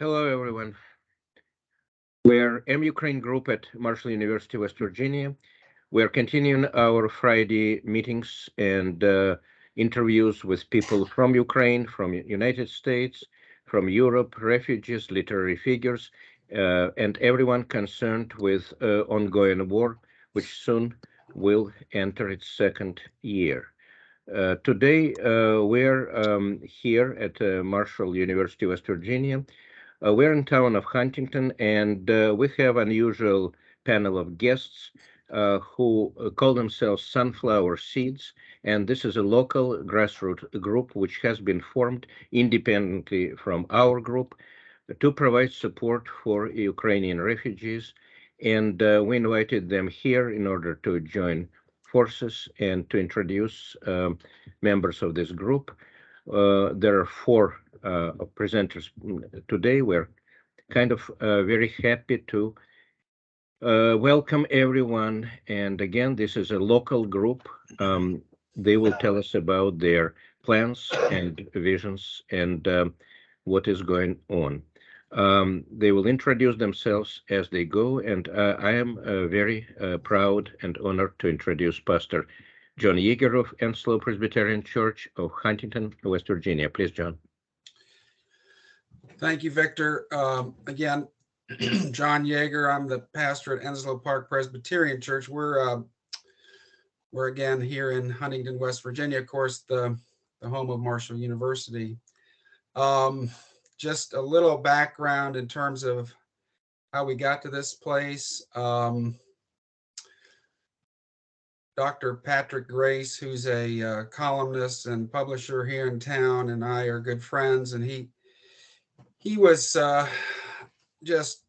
Hello, everyone. We're Ukraine group at Marshall University, West Virginia. We're continuing our Friday meetings and interviews with people from Ukraine, from United States, from Europe, refugees, literary figures, and everyone concerned with ongoing war, which soon will enter its second year. Today, we're here at Marshall University, West Virginia. We're in town of Huntington, and we have unusual panel of guests who call themselves Sunflower Seeds, and this is a local grassroots group which has been formed independently from our group to provide support for Ukrainian refugees. And we invited them here in order to join forces and to introduce members of this group. There are four presenters today. We're kind of very happy to welcome everyone. And again, this is a local group. They will tell us about their plans and visions and what is going on. They will introduce themselves as they go, and I am very proud and honored to introduce Pastor John Yeager of Enslow Presbyterian Church of Huntington, West Virginia. Please, John. Thank you, Victor. Again, John Yeager. I'm the pastor at Enslow Park Presbyterian Church. We're again here in Huntington, West Virginia, of course, the home of Marshall University. Just a little background in terms of how we got to this place. Dr. Patrick Grace, who's a columnist and publisher here in town, and I are good friends, and he was just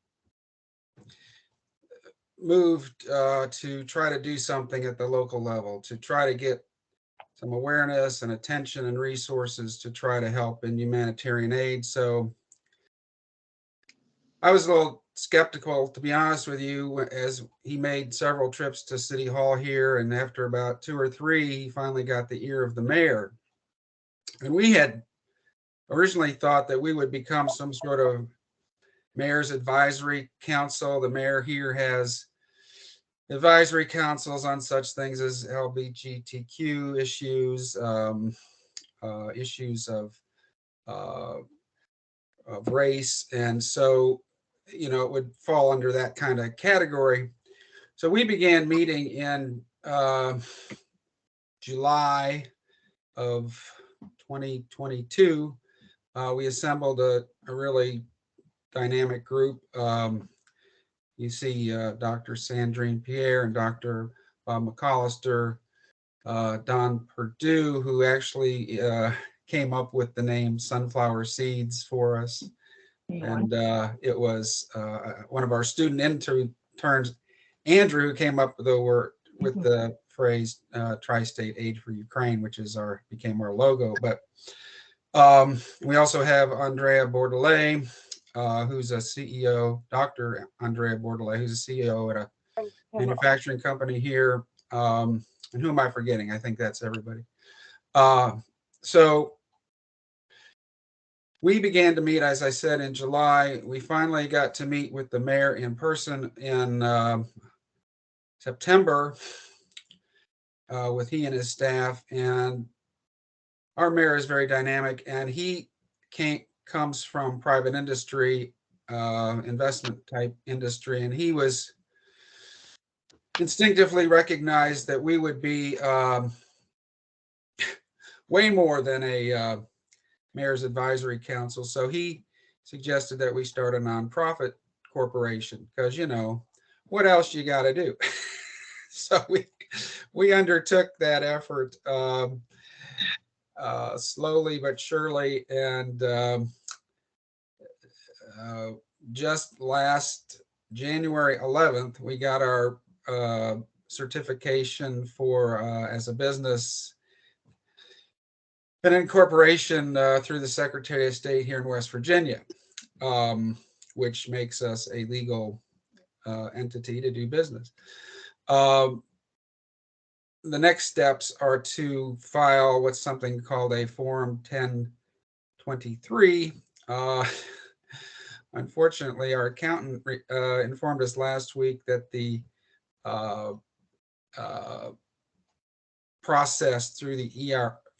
moved to try to do something at the local level, to try to get some awareness and attention and resources to try to help in humanitarian aid. So I was a little skeptical, to be honest with you, as he made several trips to City Hall here, and after about 2 or 3, he finally got the ear of the mayor. And we had originally thought that we would become some sort of mayor's advisory council. The mayor here has advisory councils on such things as LGBTQ issues, issues of race, and so it would fall under that kind of category. So we began meeting in July of 2022. We assembled a really dynamic group. You see Dr. Sandrine Pierre and Dr. Bob McAllister, Don Perdue, who actually came up with the name Sunflower Seeds for us. And it was one of our student interns, Andrew, who came up with the phrase Tri-State Aid for Ukraine, which became our logo. But we also have Andrea Bordelais, who's a CEO, Dr. Andrea Bordelais, who's a CEO at a manufacturing company here. And who am I forgetting? I think that's everybody. So we began to meet, as I said, in July. We finally got to meet with the mayor in person in September with he and his staff. And our mayor is very dynamic, and he comes from private industry, investment type industry, and he was instinctively recognized that we would be way more than a mayor's advisory council. So he suggested that we start a nonprofit corporation because, what else you got to do? So we undertook that effort slowly but surely, and just last January 11th, we got our certification for as a business, an incorporation through the Secretary of State here in West Virginia, which makes us a legal entity to do business. The next steps are to file what's something called a Form 1023, Unfortunately, our accountant informed us last week that the process through the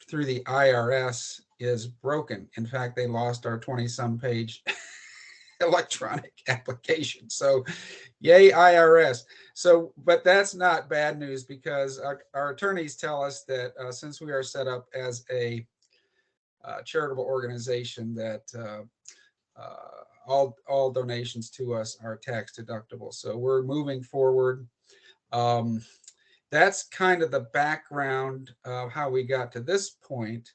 IRS is broken. In fact, they lost our 20-some page electronic application. So, yay IRS. So, but that's not bad news, because our attorneys tell us that since we are set up as a charitable organization, that all donations to us are tax deductible. So we're moving forward. That's kind of the background of how we got to this point.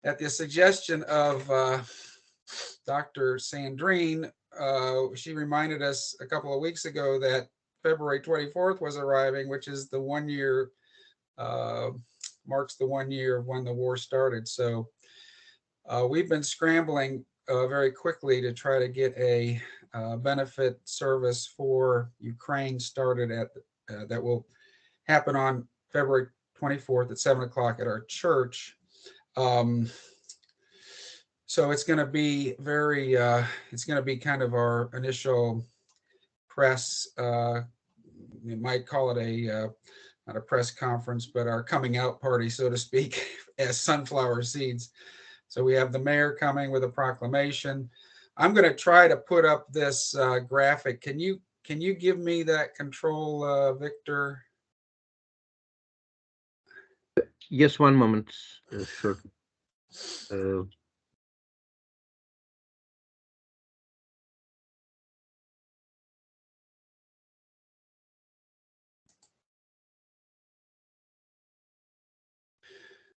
At the suggestion of Dr. Sandrine, she reminded us a couple of weeks ago that February 24th was arriving, which is the 1 year, marks the 1 year of when the war started. So we've been scrambling very quickly to try to get a benefit service for Ukraine started at that will happen on February 24th at 7 o'clock at our church. So it's going to be very, it's going to be kind of our initial press, you might call it a, not a press conference, but our coming out party, so to speak, as Sunflower Seeds. So we have the mayor coming with a proclamation. I'm going to try to put up this graphic. Can you give me that control, Victor? Yes, one moment. Sure.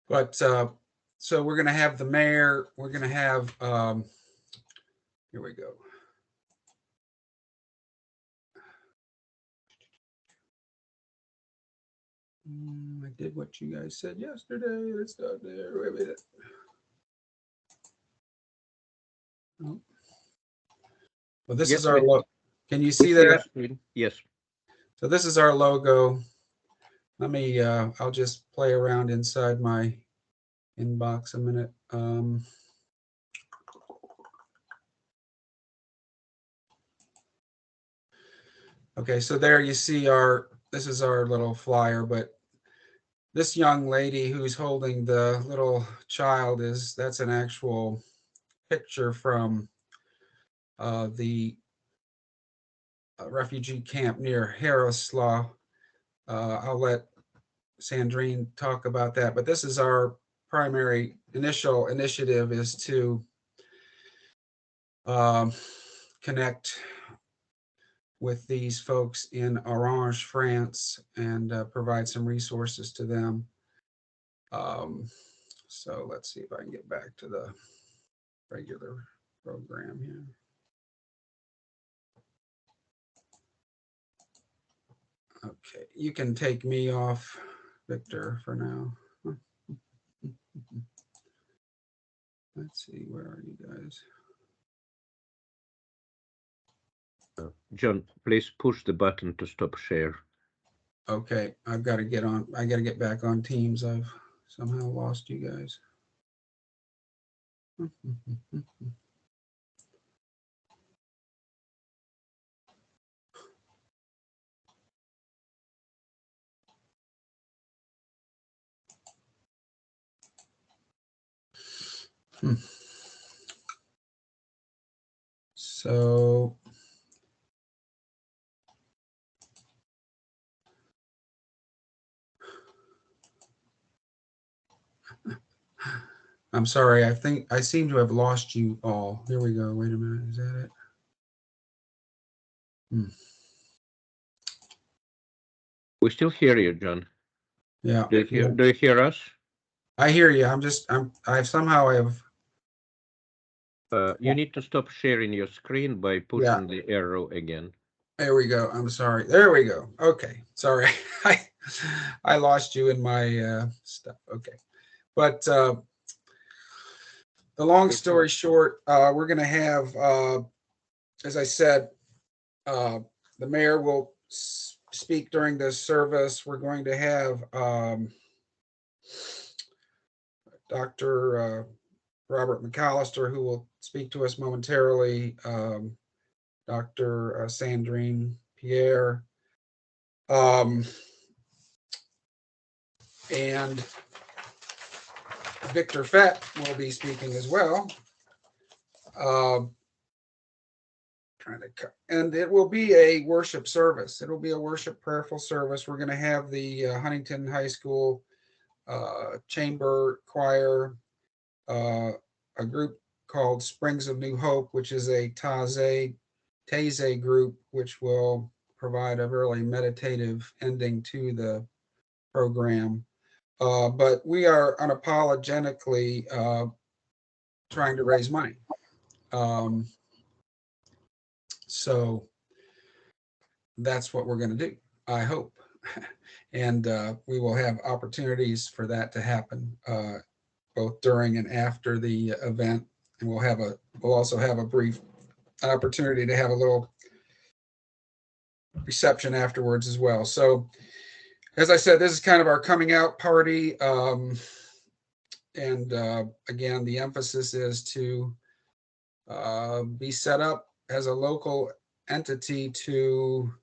But so we're going to have the mayor. We're going to have, here we go. I did what you guys said yesterday. Let's start there. Wait a minute. Oh. Well, this is our logo. Can you see that? Yes. So this is our logo. Let me, I'll just play around inside my inbox a minute. Okay, so there you see this is our little flyer, but this young lady who's holding the little child that's an actual picture from the refugee camp near Yaroslavl. I'll let Sandrine talk about that, but this is our primary initial initiative, is to connect with these folks in Orange, France, and provide some resources to them. So let's see if I can get back to the regular program here. Okay, you can take me off, Victor, for now. Let's see, where are you guys? John, please push the button to stop share. Okay, I've got to get on. I got to get back on Teams. I've somehow lost you guys. So I'm sorry. I think I seem to have lost you all. Here we go. Wait a minute. Is that it? We still hear you, John. Yeah. Do you hear us? I hear you. You need to stop sharing your screen by pushing the arrow again. There we go. I'm sorry. There we go. Okay. Sorry. I lost you in my stuff. Okay. But the long story short, we're going to have, as I said, the mayor will speak during this service. We're going to have Dr. Robert McAllister, who will speak to us momentarily, Dr. Sandrine Pierre, and Victor Fett will be speaking as well. And it will be a worship service. It will be a worship prayerful service. We're going to have the Huntington High School chamber choir, a group called Springs of New Hope, which is a Taizé group, which will provide a really meditative ending to the program. But we are unapologetically trying to raise money. So that's what we're going to do, I hope. And we will have opportunities for that to happen both during and after the event. And we'll also have a brief opportunity to have a little reception afterwards as well. So as I said, this is kind of our coming out party. And again, the emphasis is to be set up as a local entity to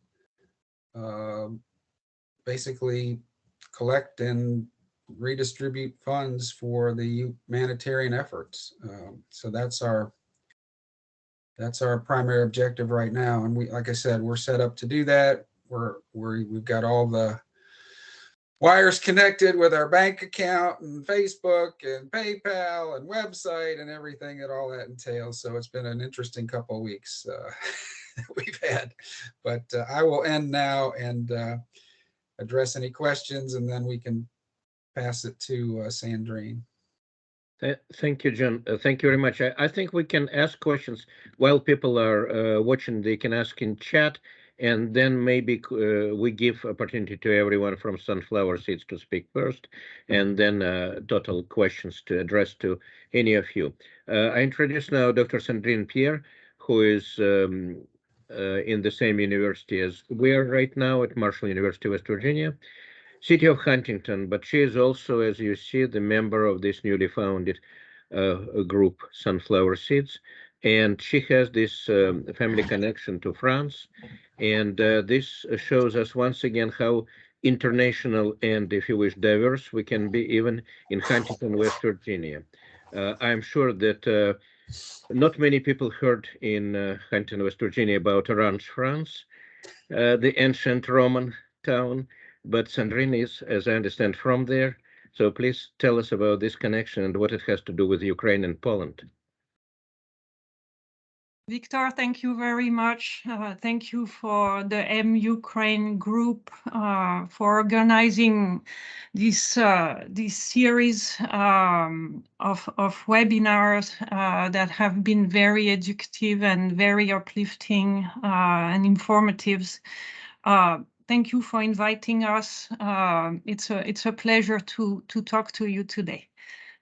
basically collect and redistribute funds for the humanitarian efforts. So that's our primary objective right now. And we, like I said, we're set up to do that. We've got all the wires connected with our bank account and Facebook and PayPal and website and everything that all that entails. So it's been an interesting couple of weeks we've had. But I will end now and address any questions, and then we can pass it to Sandrine. Thank you, John. Thank you very much. I think we can ask questions while people are watching. They can ask in chat, and then maybe we give opportunity to everyone from Sunflower Seeds to speak first, and then total questions to address to any of you. I introduce now Dr. Sandrine Pierre, who is in the same university as we are right now at Marshall University, West Virginia, city of Huntington, but she is also, as you see, the member of this newly founded group, Sunflower Seeds, and she has this family connection to France, and this shows us once again how international and, if you wish, diverse we can be even in Huntington, West Virginia. I'm sure that not many people heard in Huntington, West Virginia about Orange, France, the ancient Roman town, but Sandrine is, as I understand, from there. So please tell us about this connection and what it has to do with Ukraine and Poland. Victor, thank you very much. Thank you for the M-Ukraine group for organizing this series of webinars that have been very educative and very uplifting and informative. Thank you for inviting us. It's a pleasure to talk to you today,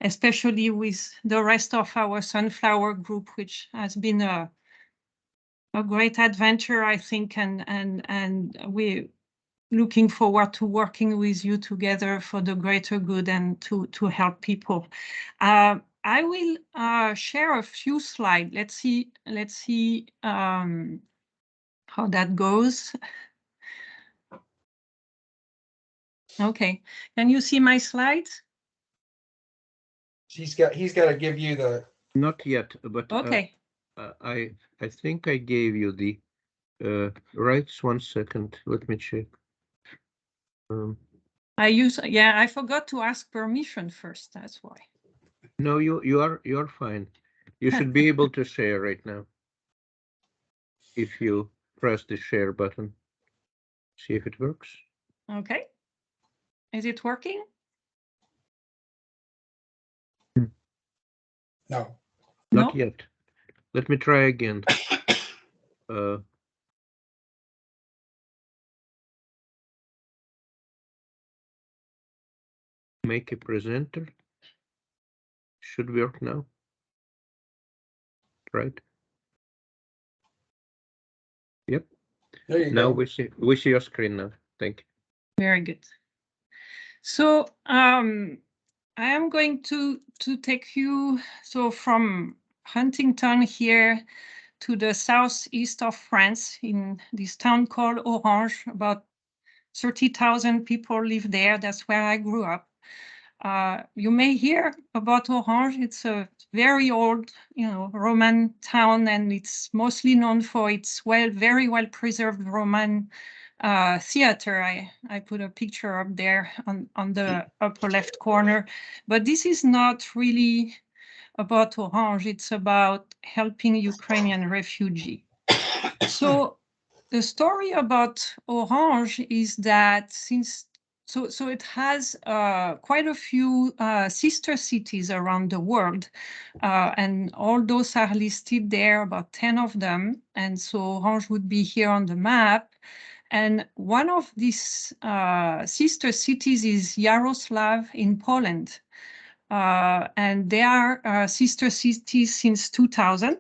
especially with the rest of our Sunflower group, which has been a great adventure, I think, and we're looking forward to working with you together for the greater good and to help people. I will share a few slides. Let's see how that goes. Okay, can you see my slides? He's got to give you the. Not yet, but okay. I think I gave you the rights. 1 second, let me check. I forgot to ask permission first. That's why. No, you are fine. You should be able to share right now if you press the share button. See if it works. Okay. Is it working? No. Not yet. Let me try again. Make a presenter. Should work now. Right? Yep. There you now go. we see your screen now. Thank you. Very good. So I am going to take you from Huntington here to the southeast of France in this town called Orange. About 30,000 people live there. That's where I grew up. You may hear about Orange. It's a very old, Roman town, and it's mostly known for its very well preserved Roman theater. I put a picture up there on the upper left corner, but this is not really about Orange. It's about helping Ukrainian refugees. So the story about Orange is that so it has quite a few sister cities around the world, and all those are listed there, about 10 of them. And so Orange would be here on the map. And one of these sister cities is Yaroslav in Poland. And they are sister cities since 2000.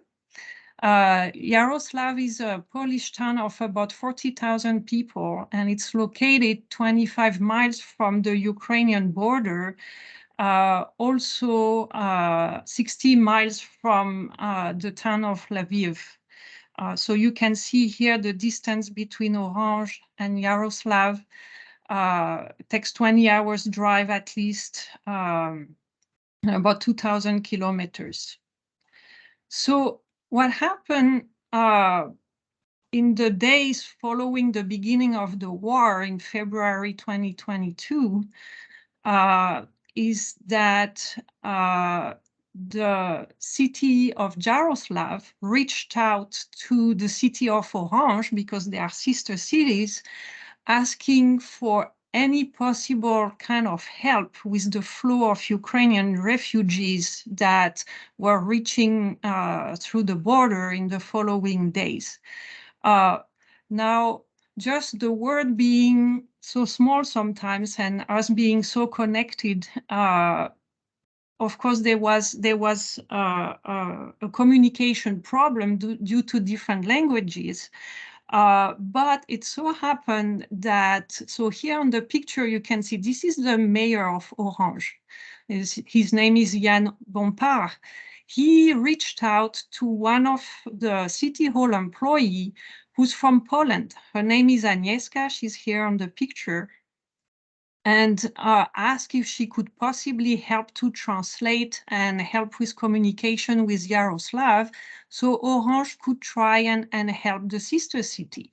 Yaroslav is a Polish town of about 40,000 people, and it's located 25 miles from the Ukrainian border, also 60 miles from the town of Lviv. So you can see here the distance between Orange and Yaroslav. It takes 20 hours drive at least, about 2,000 kilometers. So what happened in the days following the beginning of the war in February 2022 is that the city of Yaroslav reached out to the city of Orange, because they are sister cities, asking for any possible kind of help with the flow of Ukrainian refugees that were reaching through the border in the following days. Now, just the word being so small sometimes and us being so connected, of course, there was a communication problem due to different languages. But it so happened that, so here on the picture, you can see this is the mayor of Orange. His name is Jan Bompard. He reached out to one of the city hall employees who's from Poland. Her name is Agnieszka. She's here on the picture. And asked if she could possibly help to translate and help with communication with Yaroslav, so Orange could try and help the sister city,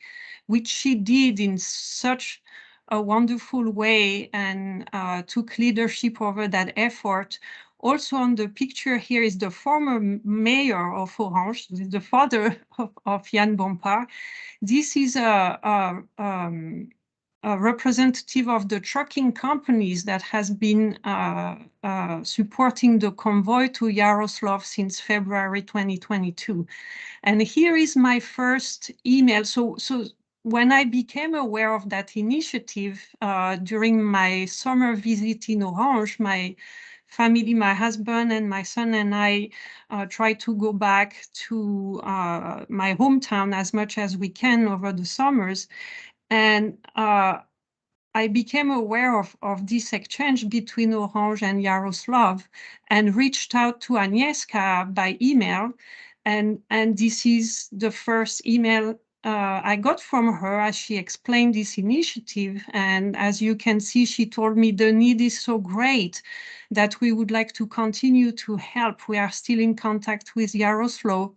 which she did in such a wonderful way, and took leadership over that effort. Also on the picture here is the former mayor of Orange, the father of Jan Bompard. This is a representative of the trucking companies that has been supporting the convoy to Yaroslav since February 2022. And here is my first email. So when I became aware of that initiative during my summer visit in Orange, my family, my husband and my son and I try to go back to my hometown as much as we can over the summers. And I became aware of this exchange between Orange and Yaroslav, and reached out to Agnieszka by email. And this is the first email I got from her as she explained this initiative. And as you can see, she told me the need is so great that we would like to continue to help. We are still in contact with Yaroslav.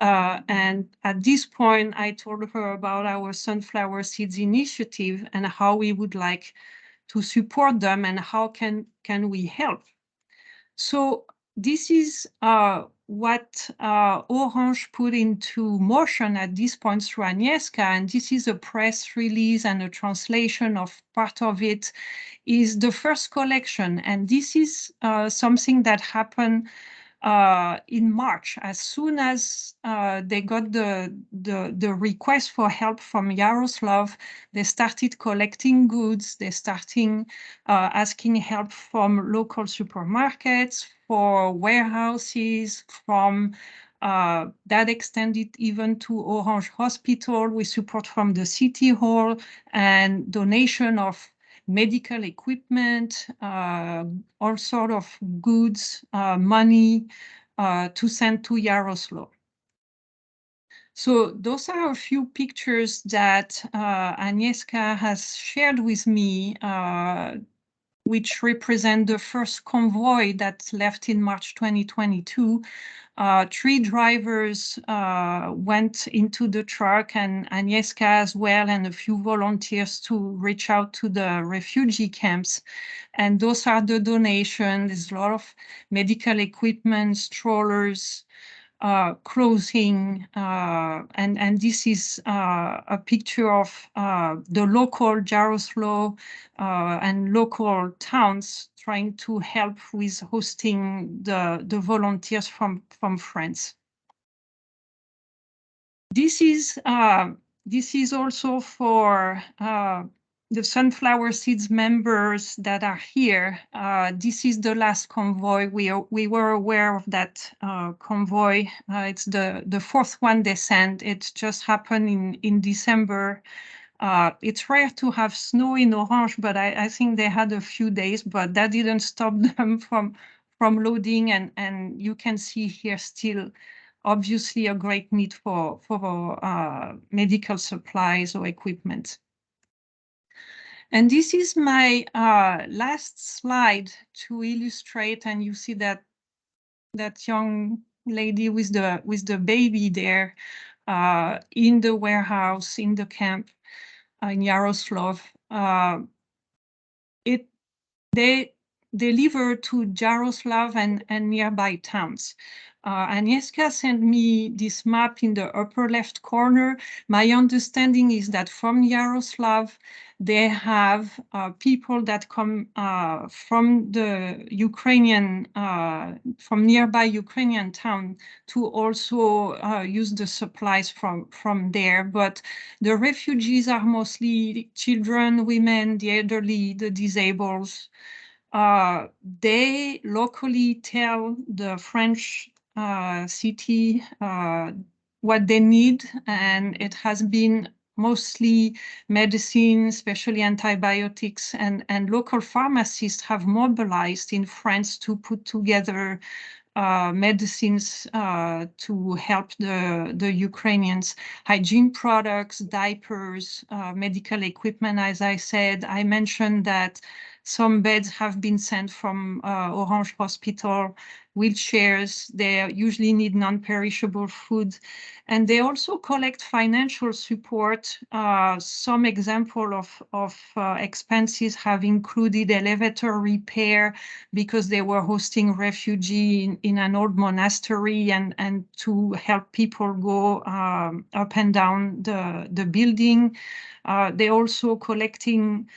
And at this point, I told her about our Sunflower Seeds initiative and how we would like to support them and how can we help. So this is what Orange put into motion at this point through Agnieszka, and this is a press release and a translation of part of it is the first collection. And this is something that happened in March. As soon as they got the request for help from Yaroslav, they started collecting goods. They started asking help from local supermarkets, for warehouses, from that extended even to Orange Hospital with support from the City Hall and donation of medical equipment, all sort of goods, money to send to Yaroslav. So those are a few pictures that Agnieszka has shared with me, which represent the first convoy that left in March 2022. 3 drivers went into the truck, and Agnieszka as well, and a few volunteers to reach out to the refugee camps. And those are the donations. There's a lot of medical equipment, strollers, clothing, and this is a picture of the local Jaroslav and local towns trying to help with hosting the volunteers from France. This is also for the Sunflower Seeds members that are here. This is the last convoy. We were aware of that convoy. It's the 4th one they sent. It just happened in December. It's rare to have snow in Orange, but I think they had a few days, but that didn't stop them from loading. And you can see here still, obviously, a great need for medical supplies or equipment. And this is my last slide to illustrate, and you see that young lady with the baby there in the warehouse in the camp in Yaroslav. They deliver to Jaroslav and nearby towns. Agnieszka sent me this map in the upper left corner. My understanding is that from Yaroslav, they have people that come from the Ukrainian, from nearby Ukrainian town to also use the supplies from there. But the refugees are mostly children, women, the elderly, the disabled. They locally tell the French city what they need, and it has been mostly medicine, especially antibiotics, and local pharmacists have mobilized in France to put together medicines to help the Ukrainians. Hygiene products, diapers, medical equipment, as I said. I mentioned that some beds have been sent from Orange Hospital, wheelchairs. They usually need non-perishable food. And they also collect financial support. Some example of expenses have included elevator repair because they were hosting refugee in an old monastery, and to help people go up and down the building. They also collecting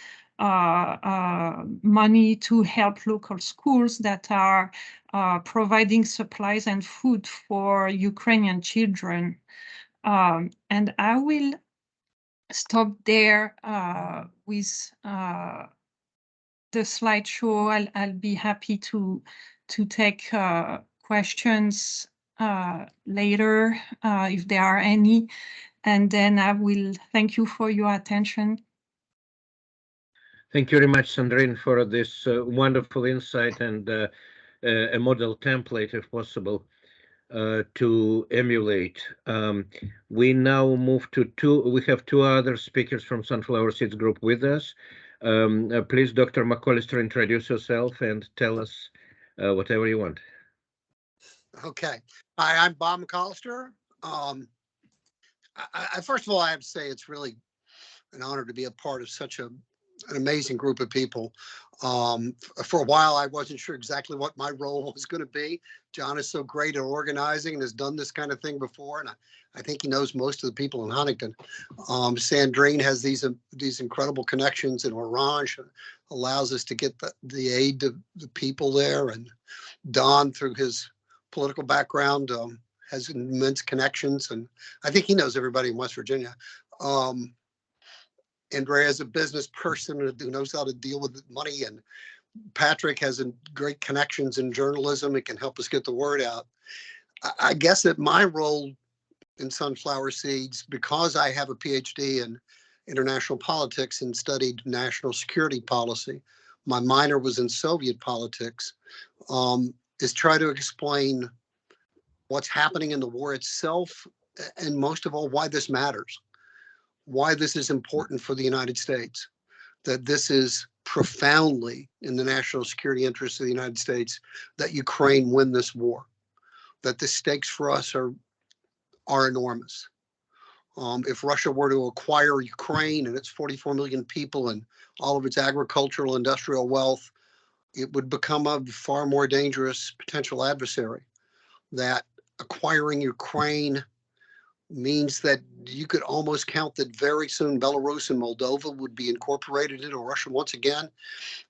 money to help local schools that are providing supplies and food for Ukrainian children. And I will stop there with the slideshow. I'll be happy to take questions later if there are any. And then I will thank you for your attention. Thank you very much, Sandrine, for this wonderful insight and a model template, if possible, to emulate. We now move to we have 2 other speakers from Sunflower Seeds Group with us. Please, Dr. McAllister, introduce yourself and tell us whatever you want. Okay. Hi, I'm Bob McAllister. First of all, I have to say it's really an honor to be a part of such an amazing group of people. For a while, I wasn't sure exactly what my role was going to be. John is so great at organizing and has done this kind of thing before, and I think he knows most of the people in Huntington. Sandrine has these incredible connections in Orange, allows us to get the aid to the people there, and Don, through his political background, has immense connections, and I think he knows everybody in West Virginia. Andrea is a business person who knows how to deal with money, and Patrick has great connections in journalism. It can help us get the word out. I guess that my role in Sunflower Seeds, because I have a PhD in international politics and studied national security policy. My minor was in Soviet politics, is try to explain what's happening in the war itself, and most of all, why this matters, why this is important for the United States, that this is profoundly in the national security interests of the United States, that Ukraine win this war, that the stakes for us are enormous. If Russia were to acquire Ukraine and its 44 million people and all of its agricultural industrial wealth, it would become a far more dangerous potential adversary. That acquiring Ukraine means that you could almost count that very soon Belarus and Moldova would be incorporated into Russia once again.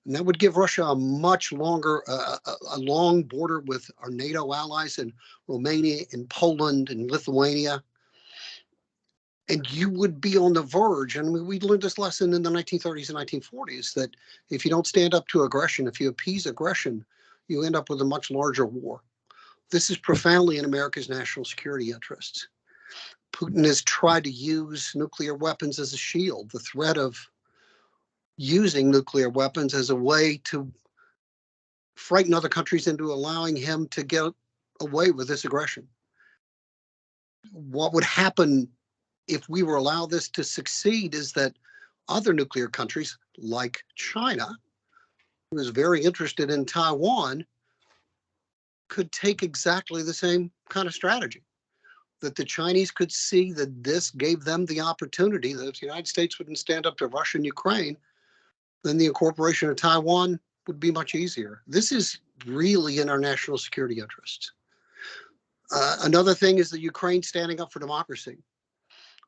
And that would give Russia a much longer, a long border with our NATO allies in Romania and Poland and Lithuania. And you would be on the verge, and we learned this lesson in the 1930s and 1940s, that if you don't stand up to aggression, if you appease aggression, you end up with a much larger war. This is profoundly in America's national security interests. Putin has tried to use nuclear weapons as a shield, the threat of using nuclear weapons as a way to frighten other countries into allowing him to get away with this aggression. What would happen if we were allowed this to succeed is that other nuclear countries like China, who is very interested in Taiwan, could take exactly the same kind of strategy. That the Chinese could see that this gave them the opportunity that if the United States wouldn't stand up to Russia and Ukraine, then the incorporation of Taiwan would be much easier. This is really in our national security interests. Another thing is the Ukraine standing up for democracy.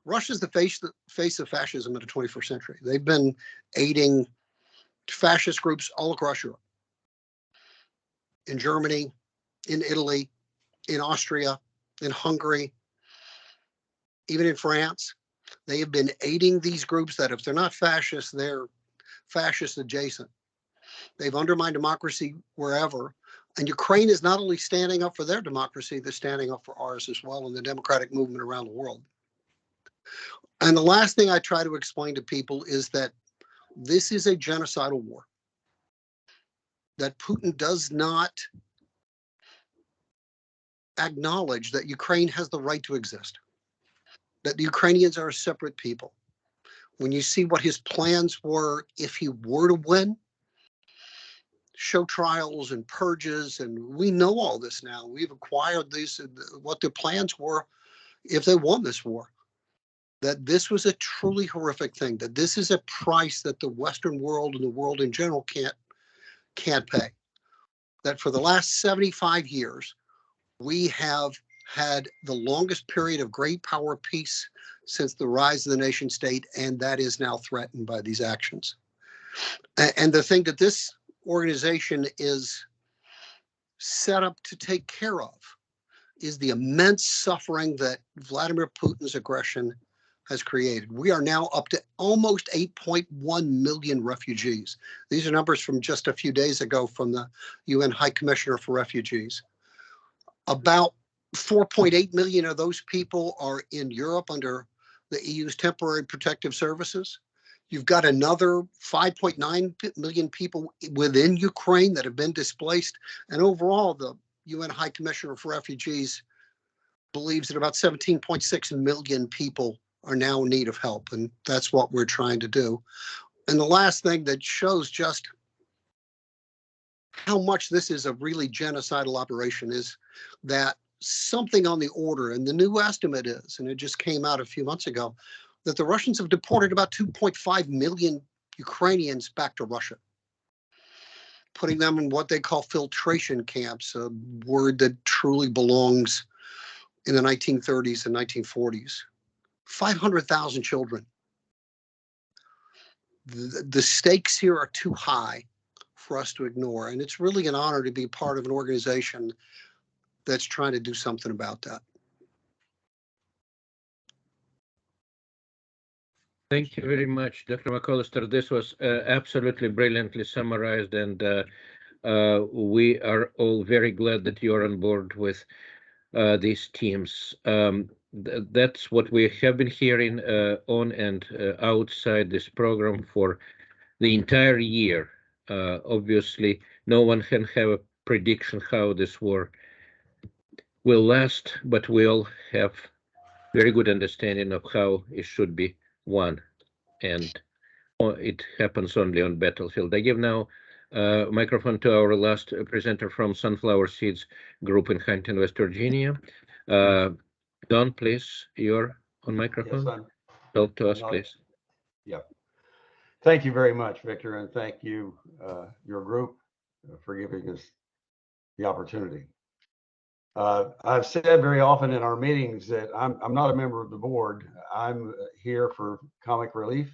Russia's the face of fascism in the 21st century. They've been aiding fascist groups all across Europe. In Germany, in Italy, in Austria, in Hungary, even in France. They have been aiding these groups that if they're not fascist, they're fascist adjacent. They've undermined democracy wherever. And Ukraine is not only standing up for their democracy, they're standing up for ours as well in the democratic movement around the world. And the last thing I try to explain to people is that this is a genocidal war. That Putin does not acknowledge that Ukraine has the right to exist, that the Ukrainians are a separate people. When you see what his plans were, if he were to win, show trials and purges, and we know all this now. We've acquired these, what their plans were if they won this war. That this was a truly horrific thing, that this is a price that the Western world and the world in general can't pay. That for the last 75 years, we have had the longest period of great power peace since the rise of the nation state, and that is now threatened by these actions. And the thing that this organization is set up to take care of is the immense suffering that Vladimir Putin's aggression has created. We are now up to almost 8.1 million refugees. These are numbers from just a few days ago from the UN High Commissioner for Refugees. About 4.8 million of those people are in Europe under the EU's temporary protective services. You've got another 5.9 million people within Ukraine that have been displaced. And overall, the UN High Commissioner for Refugees believes that about 17.6 million people are now in need of help. And that's what we're trying to do. And the last thing that shows just how much this is a really genocidal operation is that something on the order, and the new estimate is, and it just came out a few months ago, that the Russians have deported about 2.5 million Ukrainians back to Russia, putting them in what they call filtration camps, a word that truly belongs in the 1930s and 1940s. 500,000 children. The stakes here are too high for us to ignore, and it's really an honor to be part of an organization that's trying to do something about that. Thank you very much, Dr. McAllister. This was absolutely brilliantly summarized, and we are all very glad that you are on board with these teams. that's what we have been hearing on and outside this program for the entire year. Obviously, no one can have a prediction how this war will last, but we all have very good understanding of how it should be won, and it happens only on battlefield. I give now microphone to our last presenter from Sunflower Seeds Group in Huntington, West Virginia. Don, please, you're on microphone. Yes, Talk to us, please. Yeah. Thank you very much, Victor, and thank you, your group, for giving us the opportunity. I've said very often in our meetings that I'm not a member of the board. I'm here for comic relief,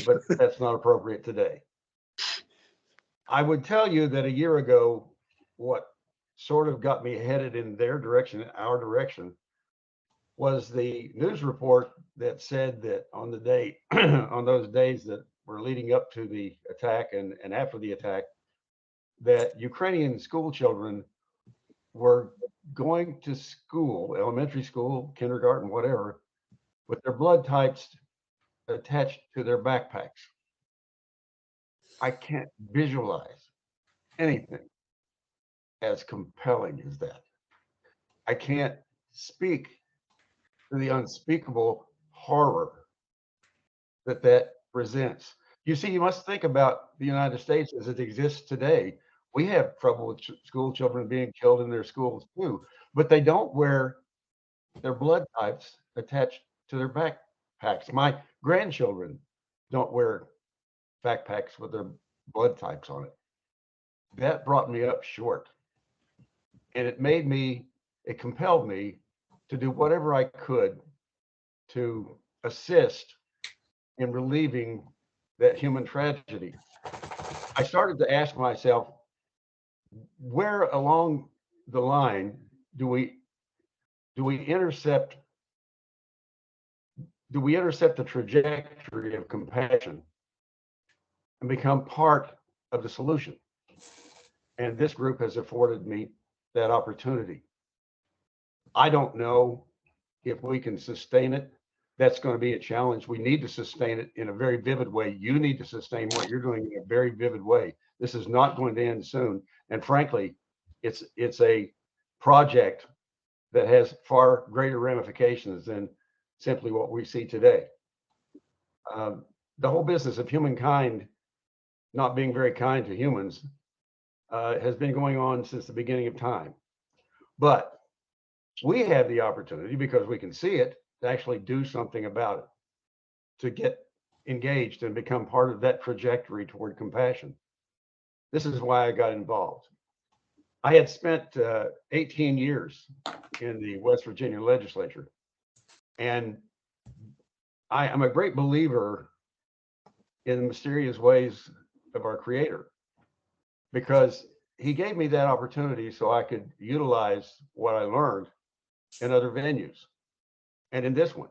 but that's not appropriate today. I would tell you that a year ago, what sort of got me headed in their direction, our direction, was the news report that said that on the day, on those days that were leading up to the attack and after the attack, that Ukrainian school children were going to school, elementary school, kindergarten, whatever, with their blood types attached to their backpacks. I can't visualize anything as compelling as that. I can't speak to the unspeakable horror that that presents. You see, you must think about the United States as it exists today. We have trouble with school children being killed in their schools too, but they don't wear their blood types attached to their backpacks. My grandchildren don't wear backpacks with their blood types on it. That brought me up short. And it compelled me to do whatever I could to assist in relieving that human tragedy. I started to ask myself, where along the line do we intercept the trajectory of compassion and become part of the solution? And this group has afforded me that opportunity. I don't know if we can sustain it. That's going to be a challenge. We need to sustain it in a very vivid way. You need to sustain what you're doing in a very vivid way. This is not going to end soon. And frankly, it's a project that has far greater ramifications than simply what we see today. The whole business of humankind not being very kind to humans has been going on since the beginning of time. But we have the opportunity, because we can see it, to actually do something about it, to get engaged and become part of that trajectory toward compassion. This is why I got involved. I had spent 18 years in the West Virginia legislature, and I am a great believer in the mysterious ways of our Creator, because he gave me that opportunity so I could utilize what I learned in other venues. And in this one,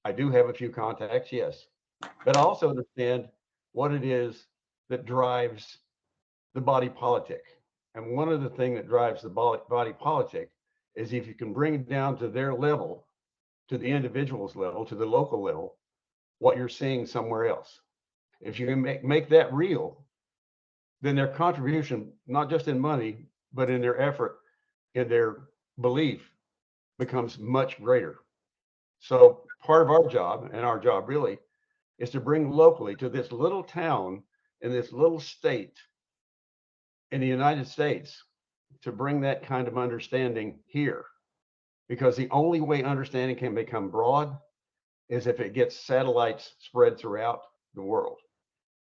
I do have a few contacts, yes, but I also understand what it is that drives the body politic. And one of the things that drives the body politic is if you can bring it down to their level, to the individual's level, to the local level, what you're seeing somewhere else. If you can make that real, then their contribution, not just in money, but in their effort, in their belief, becomes much greater. So part of our job, and our job really, is to bring locally to this little town in this little state in the United States, to bring that kind of understanding here. Because the only way understanding can become broad is if it gets satellites spread throughout the world.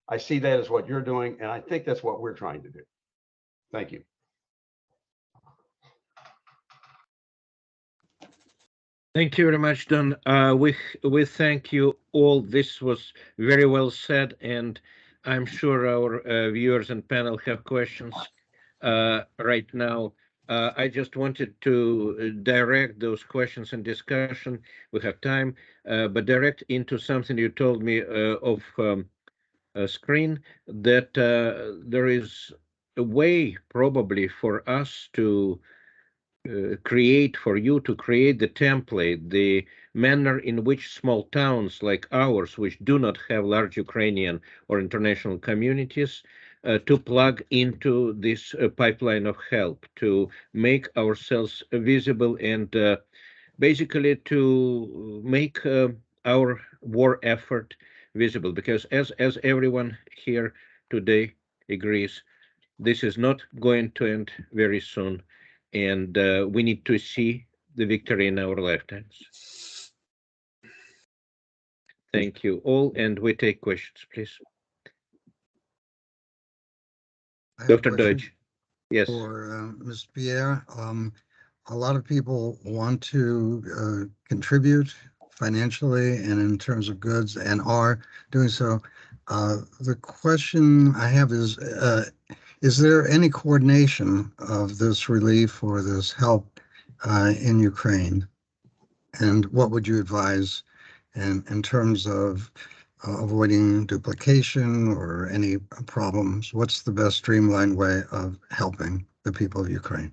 I see that as what you're doing, and I think that's what we're trying to do. Thank you. Thank you very much, Don. We thank you all. This was very well said, and I'm sure our viewers and panel have questions right now. I just wanted to direct those questions and discussion. We have time, but direct into something you told me off screen, that there is a way probably for us to create the template, the manner in which small towns like ours, which do not have large Ukrainian or international communities, to plug into this pipeline of help, to make ourselves visible, and basically to make our war effort visible. Because as everyone here today agrees, this is not going to end very soon, and we need to see the victory in our lifetimes. Thank you all, and we take questions, please. I have a Dr. question Deutsch. Yes. For Ms. Pierre. A lot of people want to contribute financially and in terms of goods and are doing so. The question I have is there any coordination of this relief or this help in Ukraine? And what would you advise in terms of avoiding duplication or any problems? What's the best streamlined way of helping the people of Ukraine?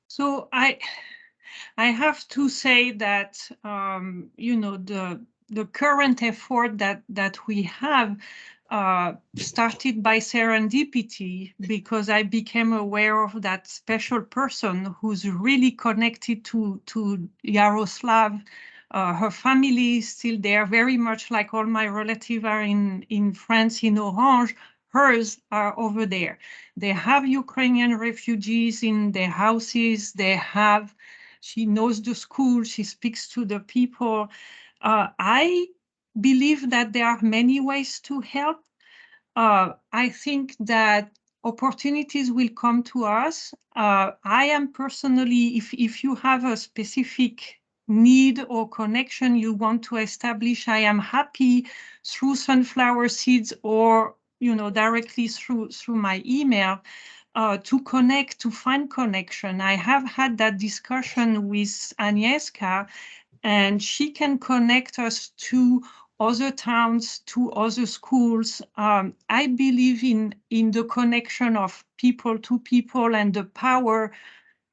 So I have to say that you know, the current effort that we have started by serendipity, because I became aware of that special person who's really connected to Yaroslav. Her family is still there, very much like all my relatives are in France, in Orange. Hers are over there. They have Ukrainian refugees in their houses. She knows the school. She speaks to the people. I believe that there are many ways to help. I think that opportunities will come to us. I am personally, if you have a specific need or connection you want to establish, I am happy through sunflower seeds or directly through my email to connect, to find connection. I have had that discussion with Agnieszka, and she can connect us to other towns, to other schools. I believe in the connection of people to people and the power.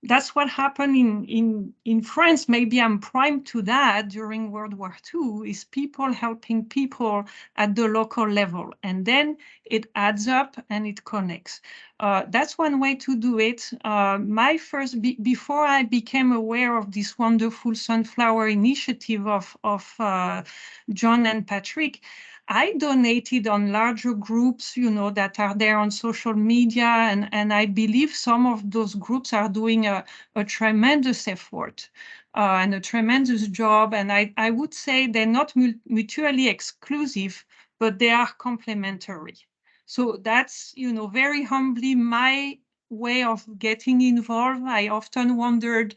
That's what happened in France. Maybe I'm primed to that during World War II, is people helping people at the local level. And then it adds up and it connects. That's one way to do it. Before I became aware of this wonderful sunflower initiative of John and Patrick, I donated on larger groups, that are there on social media, and I believe some of those groups are doing a tremendous effort and a tremendous job. And I would say they're not mutually exclusive, but they are complementary. So that's, very humbly my way of getting involved. I often wondered,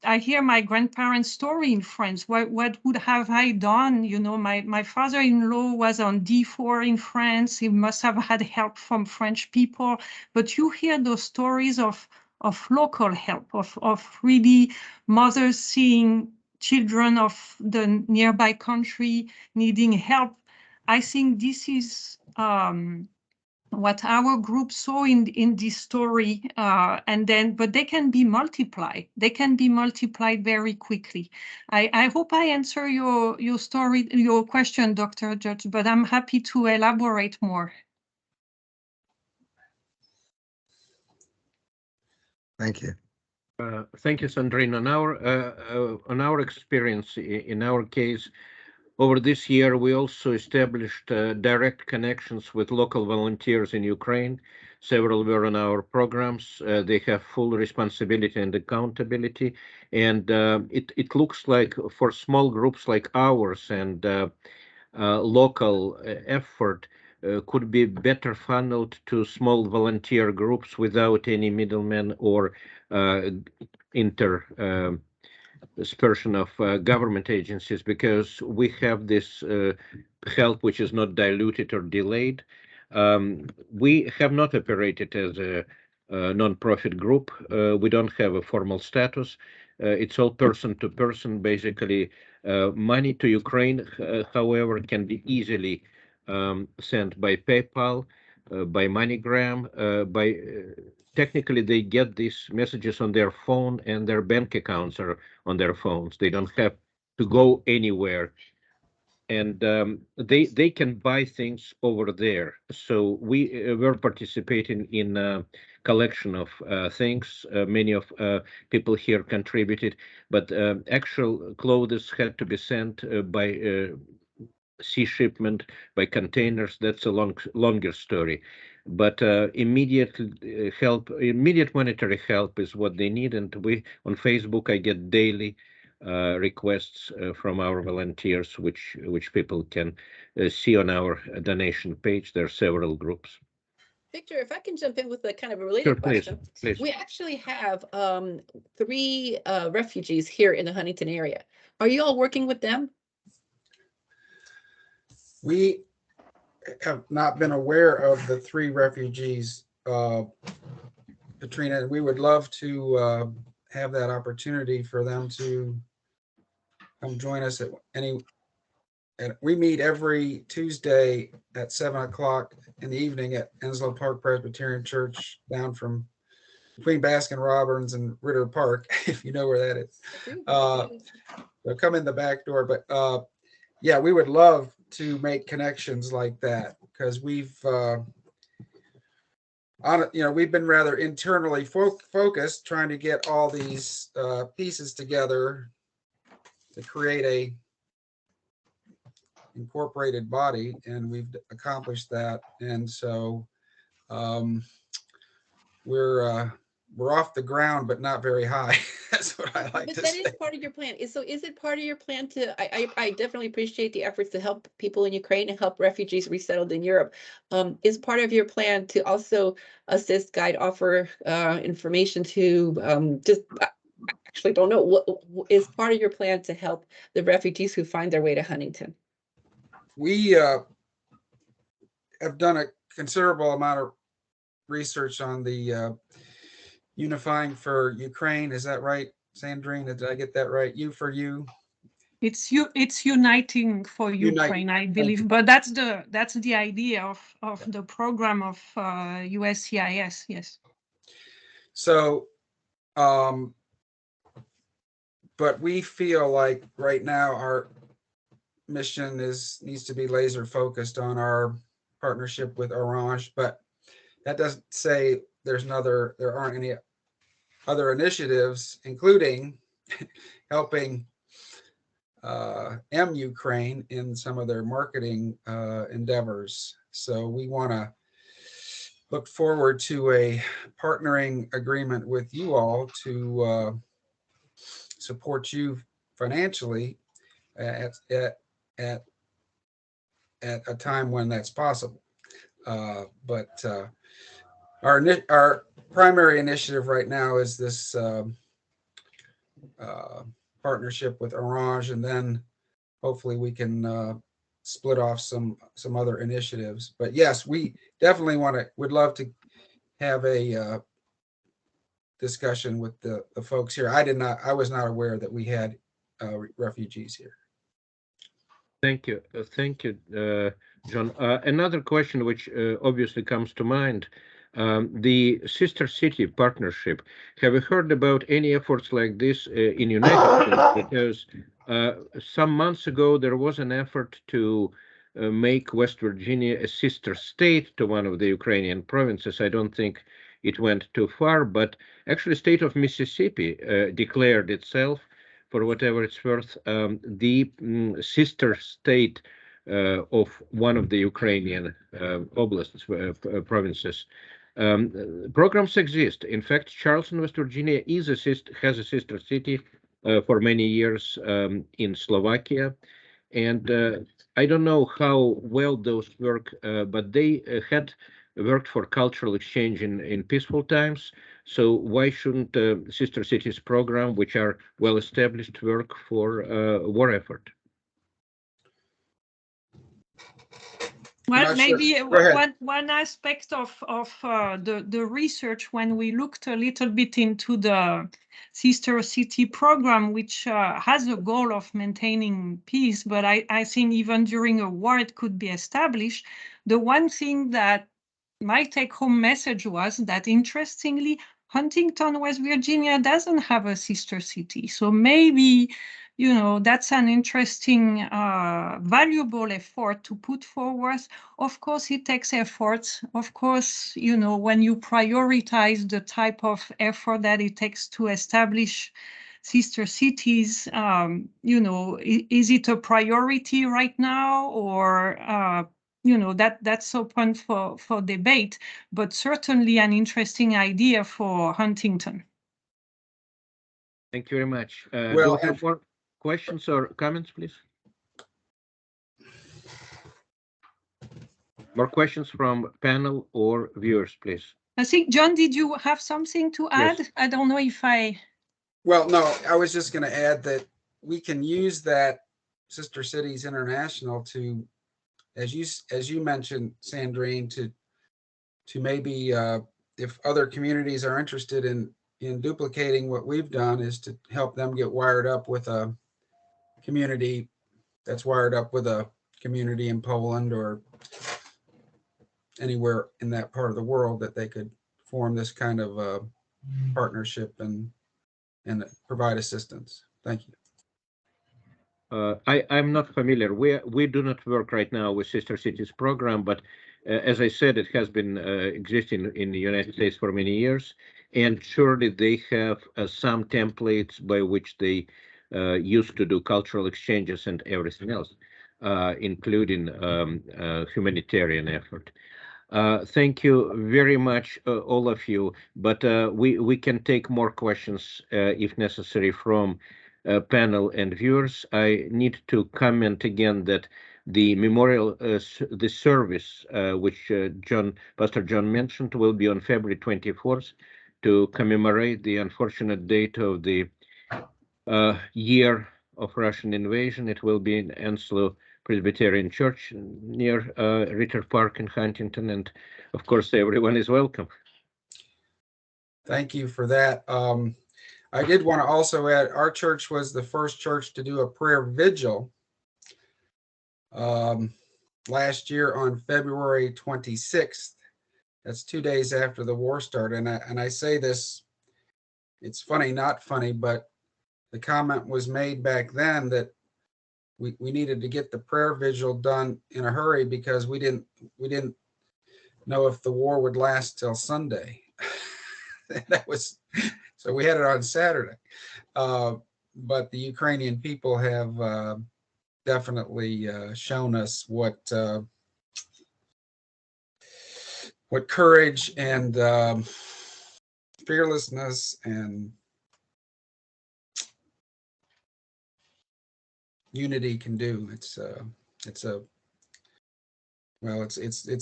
I hear my grandparents' story in France. What would have I done? My father-in-law was on D4 in France. He must have had help from French people. But you hear those stories of local help, of really mothers seeing children of the nearby country needing help. I think this is what our group saw in this story, but they can be multiplied. They can be multiplied very quickly. I hope I answer your question, Dr. Judge, but I'm happy to elaborate more. Thank you. Thank you, Sandrine. On our experience, in our case, over this year, we also established direct connections with local volunteers in Ukraine. Several were on our programs. They have full responsibility and accountability. And it looks like for small groups like ours and local effort could be better funneled to small volunteer groups without any middlemen or interspersion of government agencies, because we have this help which is not diluted or delayed. We have not operated as a non-profit group. We don't have a formal status. It's all person to person, basically. Money to Ukraine, however, can be easily sent by PayPal. by MoneyGram, technically they get these messages on their phone, and their bank accounts are on their phones. They don't have to go anywhere, and they can buy things over there. So we're participating in a collection of things. Many of people here contributed, but actual clothes had to be sent by sea shipment, by containers. That's a longer story. But immediate monetary help is what they need. And we on Facebook, I get daily requests from our volunteers, which people can see on our donation page. There are several groups. Victor, if I can jump in with a kind of a related Sure, question. please. We actually have 3 refugees here in the Huntington area. Are you all working with them? We have not been aware of the 3 refugees, Katrina. We would love to have that opportunity for them to come join us at any. And we meet every Tuesday at 7 o'clock in the evening at Enslow Park Presbyterian Church, down from between Baskin Robbins and Ritter Park, if you know where that is. They'll come in the back door, but yeah, we would love to make connections like that, because we've we've been rather internally focused, trying to get all these pieces together to create a incorporated body, and we've accomplished that. And so we're off the ground, but not very high. That's what I like But to that say. is part of your plan. Is it part of your plan to, I definitely appreciate the efforts to help people in Ukraine and help refugees resettled in Europe. Is part of your plan to also assist, guide, offer information to I actually don't know, what is part of your plan to help the refugees who find their way to Huntington? We have done a considerable amount of research on the Unifying for Ukraine. Is that right, Sandrine? Did I get that right? You for you? It's uniting for Ukraine, I believe, but that's the idea of the program of USCIS. Yes. So, but we feel like right now our mission needs to be laser focused on our partnership with Orange, but that doesn't say there aren't any other initiatives, including helping Ukraine in some of their marketing endeavors. So we want to look forward to a partnering agreement with you all to support you financially at a time when that's possible. But our primary initiative right now is this partnership with Orange, and then hopefully we can split off some other initiatives. But yes, we definitely would love to have a discussion with the folks here. I was not aware that we had refugees here. Thank you, John. Another question which obviously comes to mind: the sister city partnership. Have you heard about any efforts like this in United States? Because some months ago there was an effort to make West Virginia a sister state to one of the Ukrainian provinces. I don't think it went too far, but actually, state of Mississippi declared itself, for whatever it's worth, the sister state of one of the Ukrainian oblasts, provinces. Programs exist. In fact, Charleston, West Virginia has a sister city for many years in Slovakia. And I don't know how well those work, but they had worked for cultural exchange in peaceful times. So why shouldn't sister cities program, which are well established, work for war effort? Well, maybe sure. one aspect of the research, when we looked a little bit into the sister city program, which has a goal of maintaining peace, but I think even during a war it could be established. The one thing that my take-home message was that, interestingly, Huntington, West Virginia doesn't have a sister city. So maybe, you know, that's an interesting, valuable effort to put forward. Of course, it takes effort. Of course, you know, when you prioritize the type of effort that it takes to establish sister cities, you know, is it a priority right now, or you know, that's open for debate, but certainly an interesting idea for Huntington. Thank you very much. Do Well, we have more questions or comments, please? More questions from panel or viewers, please? I think, John, did you have something to add? Yes. I don't know if I... Well, no, I was just going to add that we can use that Sister Cities International to, as you mentioned, Sandrine, to maybe if other communities are interested in duplicating what we've done, is to help them get wired up with a community that's wired up with a community in Poland or anywhere in that part of the world, that they could form this kind of partnership and provide assistance. Thank you. I'm not familiar. We do not work right now with Sister Cities program, but as I said, it has been existing in the United States for many years, and surely they have some templates by which they used to do cultural exchanges and everything else, including humanitarian effort. Thank you very much, all of you, but we can take more questions if necessary from panel and viewers. I need to comment again that the memorial, the service, which Pastor John mentioned, will be on February 24th to commemorate the unfortunate date of the year of Russian invasion. It will be in Enslow Presbyterian Church near Ritter Park in Huntington, and of course everyone is welcome. Thank you for that. I did want to also add, our church was the first church to do a prayer vigil last year on February 26th. That's 2 days after the war started. And I say this, it's funny, not funny, but the comment was made back then that we needed to get the prayer vigil done in a hurry because we didn't know if the war would last till Sunday. That was, so we had it on Saturday. But the Ukrainian people have definitely shown us what courage and fearlessness and unity can do. It's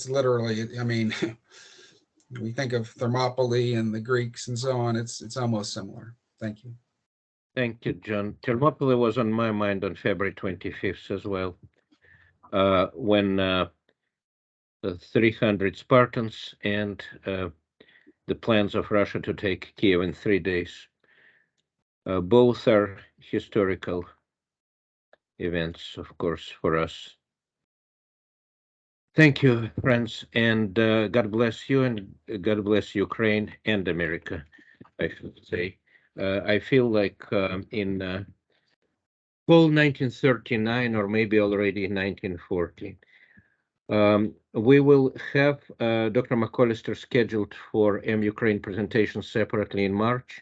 literally, I mean, we think of Thermopylae and the Greeks and so on. It's almost similar. Thank you. Thank you, John. Thermopylae was on my mind on February 25th as well, when the 300 Spartans and the plans of Russia to take Kiev in 3 days. Both are historical events, of course, for us. Thank you, friends, and God bless you, and God bless Ukraine and America, I should say. I feel like in fall 1939, or maybe already 1940. We will have Dr. McAllister scheduled for Ukraine presentation separately in March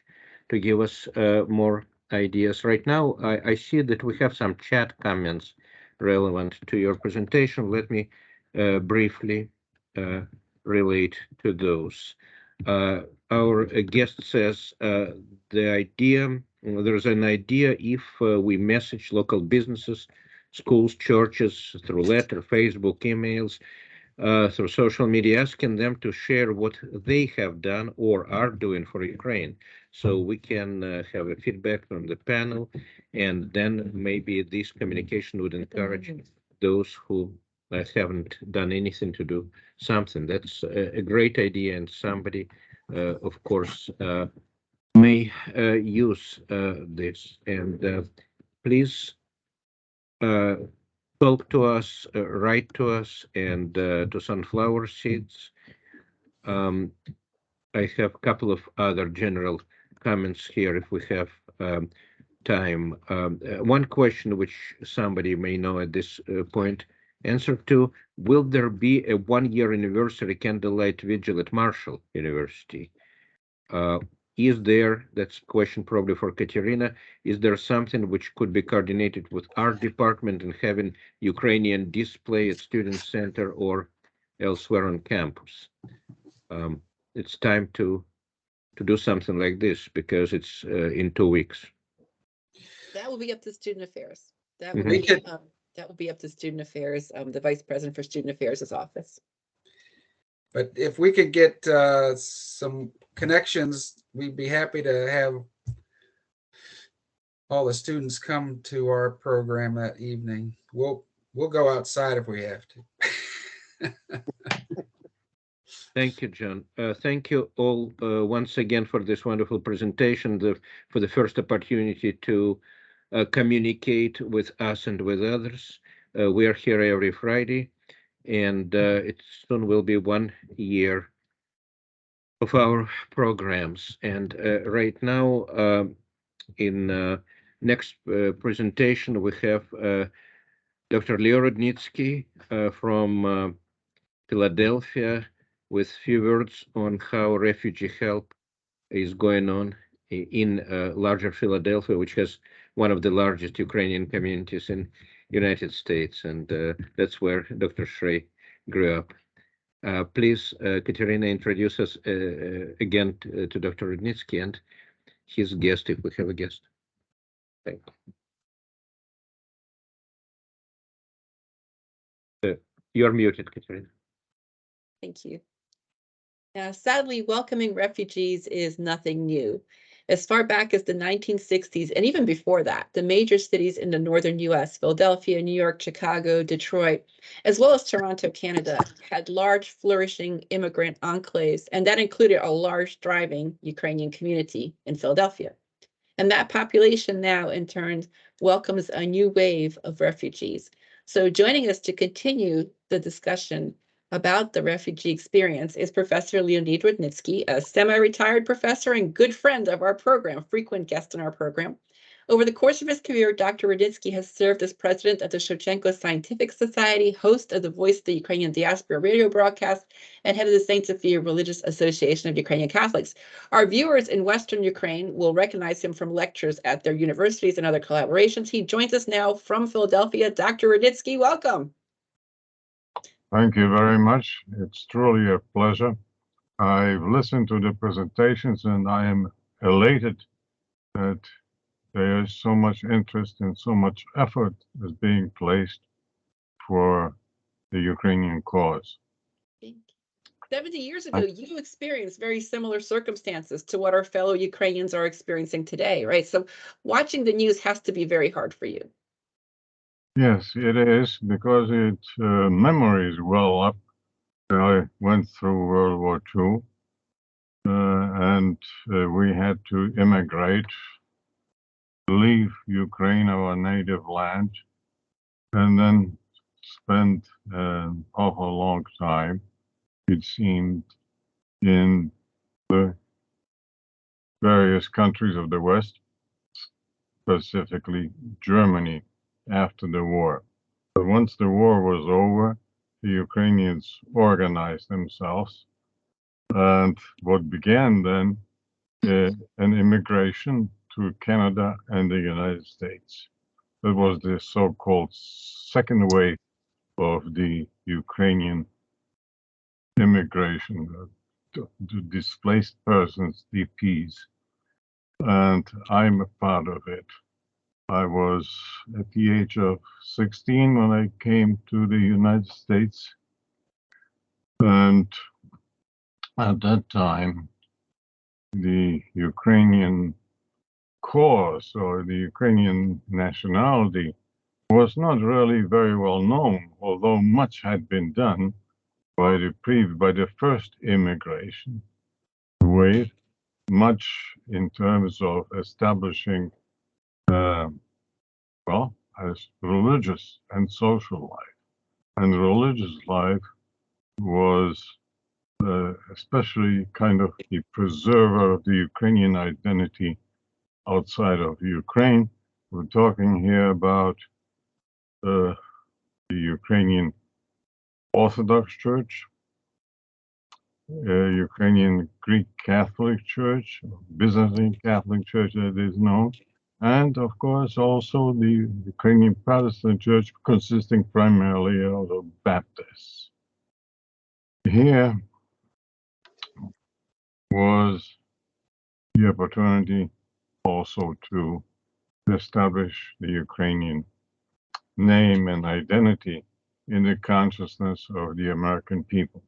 to give us more ideas. Right now, I see that we have some chat comments relevant to your presentation. Let me briefly relate to those. Our guest says there's an idea if we message local businesses, schools, churches through letter, Facebook, emails, through social media, asking them to share what they have done or are doing for Ukraine. So we can have a feedback from the panel, and then maybe this communication would encourage those who haven't done anything to do something. That's a great idea, and somebody, of course, may use this. And please talk to us, write to us, and to Sunflower Seeds. I have a couple of other general comments here if we have time. One question which somebody may know at this point, answer to, will there be a one-year anniversary candlelight vigil at Marshall University? Is there, that's a question probably for Katerina, is there something which could be coordinated with art department and having Ukrainian display at student center or elsewhere on campus? It's time to do something like this because it's in 2 weeks. That will be up to student affairs. That Mhm. will We be, could- that will be up to student affairs, the vice president for student affairs' office. But if we could get some connections, we'd be happy to have all the students come to our program that evening. We'll go outside if we have to. Thank you, John. Thank you all once again for this wonderful presentation, for the first opportunity to communicate with us and with others. We are here every Friday, and it soon will be 1 year of our programs. And right now, in next presentation, we have Dr. Leonid Rudnytzky from Philadelphia, with few words on how refugee help is going on in larger Philadelphia, which has one of the largest Ukrainian communities in United States, and that's where Dr. Shrey grew up. Please, Katerina, introduce us again to Dr. Rudnytzky and his guest, if we have a guest. Thank you. You're muted, Katerina. Thank you. Now, sadly, welcoming refugees is nothing new. As far back as the 1960s, and even before that, the major cities in the northern US, Philadelphia, New York, Chicago, Detroit, as well as Toronto, Canada, had large, flourishing immigrant enclaves, and that included a large, thriving Ukrainian community in Philadelphia. And that population now, in turn, welcomes a new wave of refugees. So joining us to continue the discussion about the refugee experience is Professor Leonid Rudnytzky, a semi-retired professor and good friend of our program, frequent guest in our program. Over the course of his career, Dr. Rudnytzky has served as president of the Shevchenko Scientific Society, host of the Voice of the Ukrainian Diaspora radio broadcast, and head of the Saint Sophia Religious Association of Ukrainian Catholics. Our viewers in Western Ukraine will recognize him from lectures at their universities and other collaborations. He joins us now from Philadelphia. Dr. Rudnytzky, welcome. Thank you very much. It's truly a pleasure. I've listened to the presentations and I am elated that there is so much interest and so much effort is being placed for the Ukrainian cause. 70 years ago, you experienced very similar circumstances to what our fellow Ukrainians are experiencing today, right? So watching the news has to be very hard for you. Yes, it is, because memories well up. I went through World War II, and we had to immigrate, leave Ukraine, our native land, and then spend an awful long time, it seemed, in the various countries of the West, specifically Germany, after the war. But once the war was over, the Ukrainians organized themselves, and what began then an immigration to Canada and the United States. That was the so-called second wave of the Ukrainian immigration, to displaced persons, DPs, and I'm a part of it. I was at the age of 16 when I came to the United States, and at that time, the Ukrainian cause or the Ukrainian nationality was not really very well known, although much had been done by the first immigration wave, much in terms of establishing as religious and social life. And religious life was especially kind of the preserver of the Ukrainian identity outside of Ukraine. We're talking here about the Ukrainian Orthodox Church, Ukrainian Greek Catholic Church, Byzantine Catholic Church that is known, and of course also the Ukrainian Protestant Church consisting primarily of Baptists. Here was the opportunity also to establish the Ukrainian name and identity in the consciousness of the American people.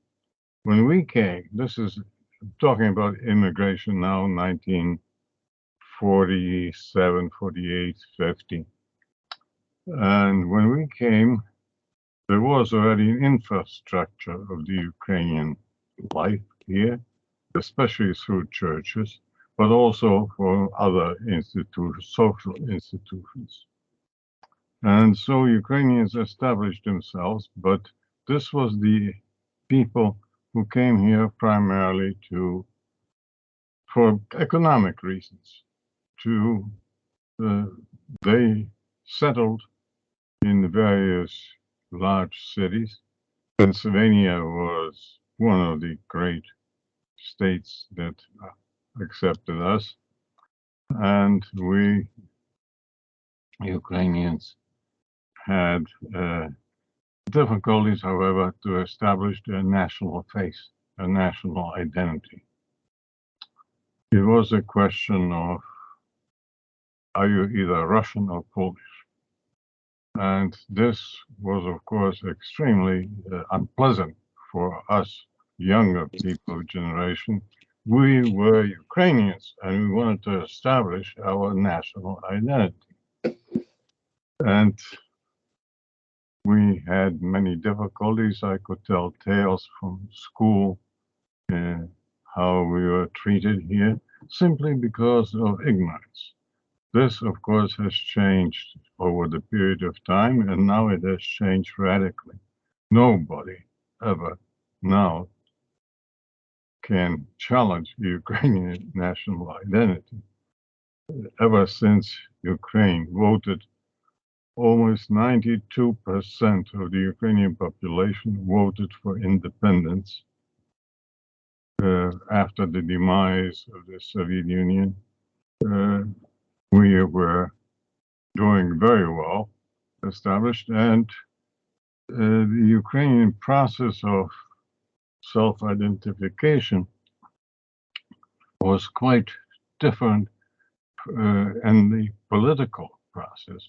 When we came, this is talking about immigration now, 1947, 48, 50. And when we came, there was already an infrastructure of the Ukrainian life here, especially through churches, but also for other institutions, social institutions. And so Ukrainians established themselves, but this was the people who came here primarily for economic reasons. They settled in the various large cities. Pennsylvania was one of the great states that accepted us, and we Ukrainians had difficulties, however, to establish a national face, a national identity. It was a question of, are you either Russian or Polish? And this was, of course, extremely unpleasant for us younger people generation. We were Ukrainians and we wanted to establish our national identity. And we had many difficulties. I could tell tales from school, how we were treated here, simply because of ignorance. This, of course, has changed over the period of time, and now it has changed radically. Nobody ever now can challenge the Ukrainian national identity. Ever since Ukraine voted, almost 92% of the Ukrainian population voted for independence after the demise of the Soviet Union. We were doing very well established, and the Ukrainian process of self-identification was quite different, and the political process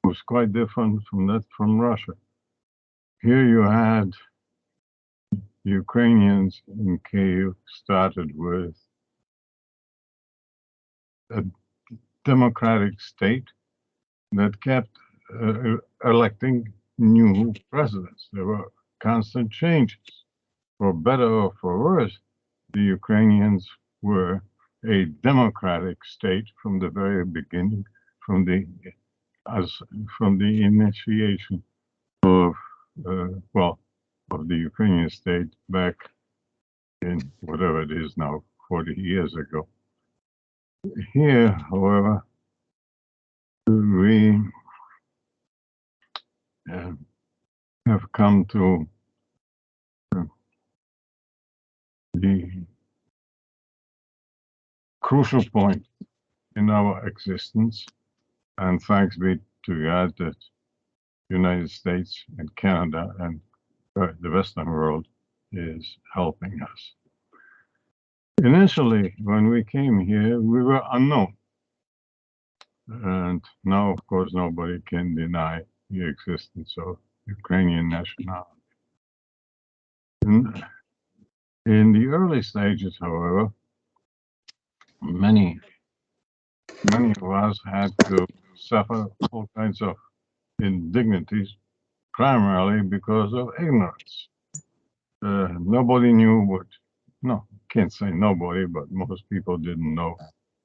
was quite different from that from Russia. Here you had Ukrainians in Kyiv started with a democratic state that kept electing new presidents. There were constant changes. For better or for worse, the Ukrainians were a democratic state from the very beginning, from the initiation of of the Ukrainian state back in whatever it is now, 40 years ago. Here, however, we have come to the crucial point in our existence, and thanks be to God that the United States and Canada and the Western world is helping us. Initially, when we came here, we were unknown. And now, of course, nobody can deny the existence of Ukrainian nationality. In the early stages, however, many of us had to suffer all kinds of indignities, primarily because of ignorance. Nobody knew can't say nobody, but most people didn't know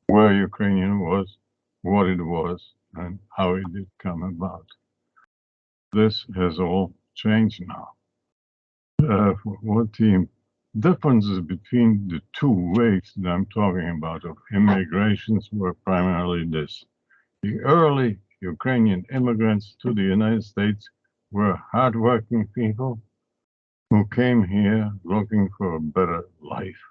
where Ukrainian was, what it was, and how it did come about. This has all changed now. What the differences between the two waves that I'm talking about of immigrations were primarily this. The early Ukrainian immigrants to the United States were hardworking people who came here looking for a better life.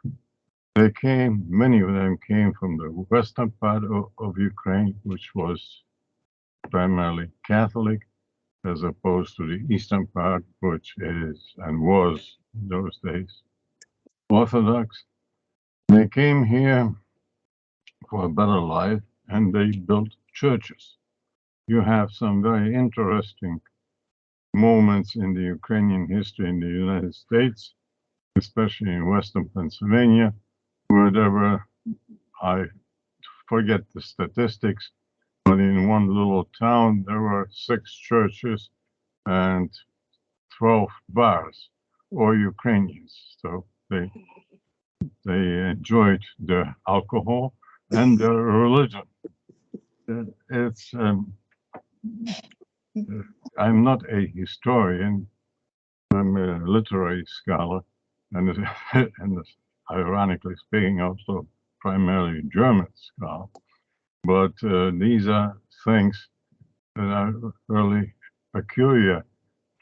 Many of them came from the western part of Ukraine, which was primarily Catholic, as opposed to the eastern part, which is and was in those days Orthodox. They came here for a better life and they built churches. You have some very interesting moments in the Ukrainian history in the United States, especially in Western Pennsylvania, where there were, I forget the statistics, but in one little town, there were 6 churches and 12 bars, all Ukrainians. So they enjoyed their alcohol and their religion. It's I'm not a historian. I'm a literary scholar, and ironically speaking, also primarily German scholar. But these are things that are really peculiar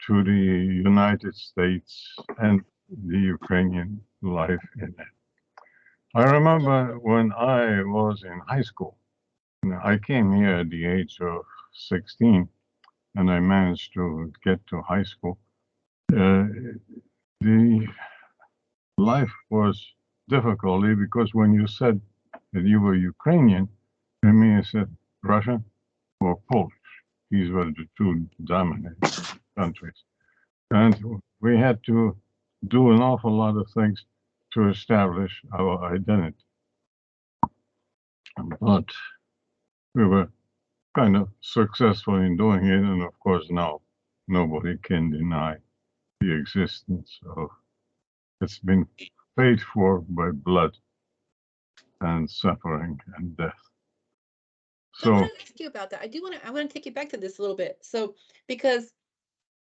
to the United States and the Ukrainian life in it. I remember when I was in high school, I came here at the age of 16, and I managed to get to high school. The life was difficult because when you said that you were Ukrainian, I mean, you said Russian or Polish. These were the two dominant countries. And we had to do an awful lot of things to establish our identity. But we were kind of successful in doing it. And of course, now nobody can deny the existence of it's been paid for by blood and suffering and death. So I want to ask you about that. I want to take you back to this a little bit. So because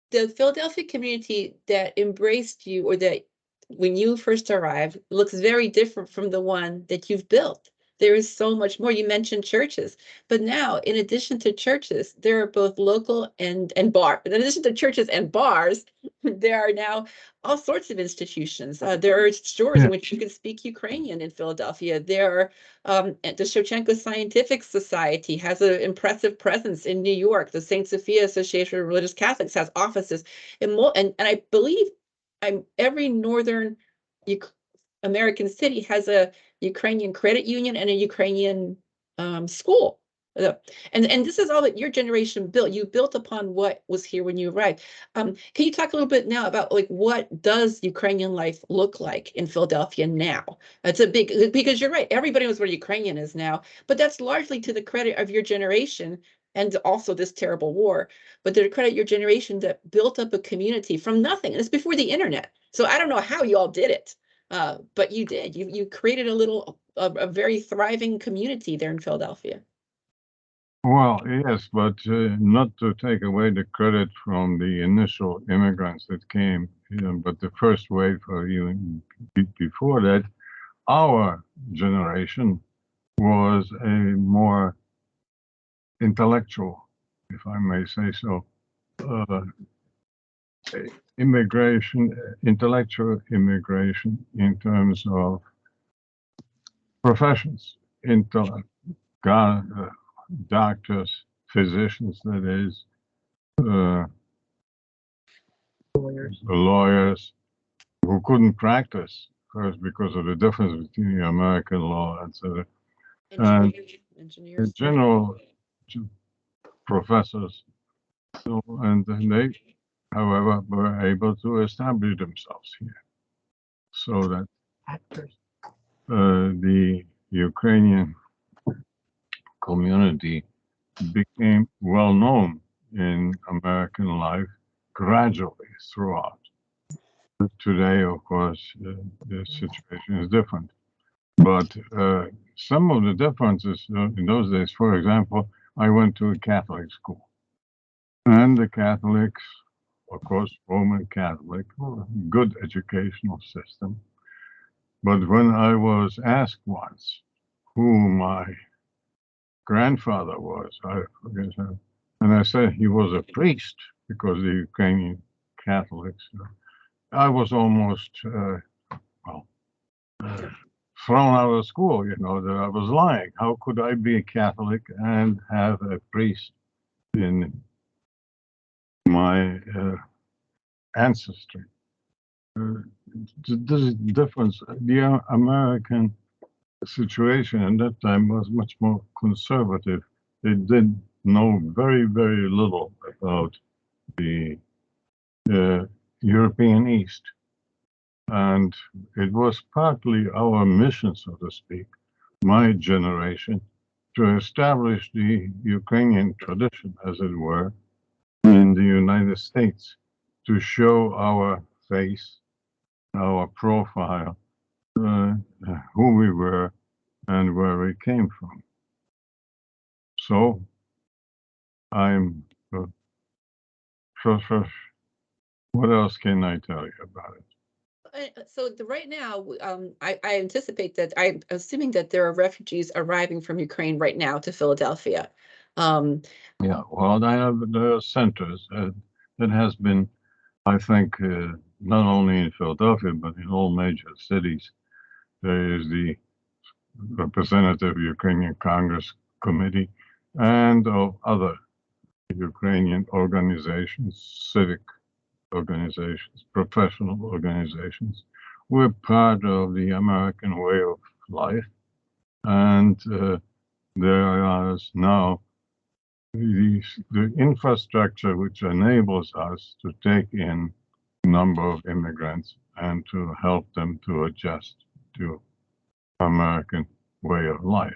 the Philadelphia community that embraced you, or that when you first arrived, looks very different from the one that you've built. There is so much more. You mentioned churches, but now in addition to churches, there are both local and bar. In addition to churches and bars, there are now all sorts of institutions. There are stores in which you can speak Ukrainian in Philadelphia. There are the Shevchenko Scientific Society has an impressive presence in New York. The Saint Sophia Association of Religious Catholics has offices and I believe every northern American city has a Ukrainian credit union and a Ukrainian school. And this is all that your generation built. You built upon what was here when you arrived. Can you talk a little bit now about like what does Ukrainian life look like in Philadelphia now? It's a big, because you're right, everybody knows what Ukrainian is now, but that's largely to the credit of your generation and also this terrible war, but to the credit of your generation that built up a community from nothing. And it's before the internet. So I don't know how you all did it. But you did. You created a very thriving community there in Philadelphia. Well, yes, but not to take away the credit from the initial immigrants that came, but the first wave or even before that, our generation was a more intellectual, if I may say so, intellectual immigration in terms of professions, doctors, physicians, that is, lawyers who couldn't practice first because of the difference between the American law, etc. And in general, professors. So, and they, however, were able to establish themselves here. So that the Ukrainian community became well known in American life gradually throughout. But today, of course, the situation is different. But some of the differences in those days, for example, I went to a Catholic school. And the Catholics, of course, Roman Catholic, good educational system. But when I was asked once who my grandfather was, I forget how, and I said he was a priest because the Ukrainian Catholics, I was almost, thrown out of school, that I was lying. How could I be a Catholic and have a priest in my ancestry? There's a difference. The American situation at that time was much more conservative. They did know very, very little about the European East. And it was partly our mission, so to speak, my generation, to establish the Ukrainian tradition, as it were, in the United States, to show our face, our profile, who we were and where we came from. So I'm, what else can I tell you about it? So right now, I anticipate that I'm assuming that there are refugees arriving from Ukraine right now to Philadelphia. Yeah, well, there are centers that has been, I think, not only in Philadelphia, but in all major cities. There is the Representative Ukrainian Congress Committee and of other Ukrainian organizations, civic organizations, professional organizations. We're part of the American way of life, and there is now the infrastructure which enables us to take in a number of immigrants and to help them to adjust to American way of life.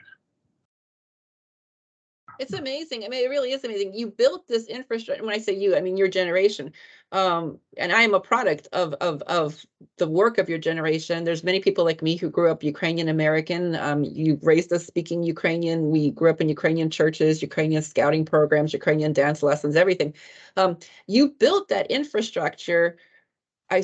It's amazing. I mean, it really is amazing. You built this infrastructure. When I say you, I mean your generation. And I am a product of the work of your generation. There's many people like me who grew up Ukrainian American. You raised us speaking Ukrainian. We grew up in Ukrainian churches, Ukrainian scouting programs, Ukrainian dance lessons, everything. You built that infrastructure. I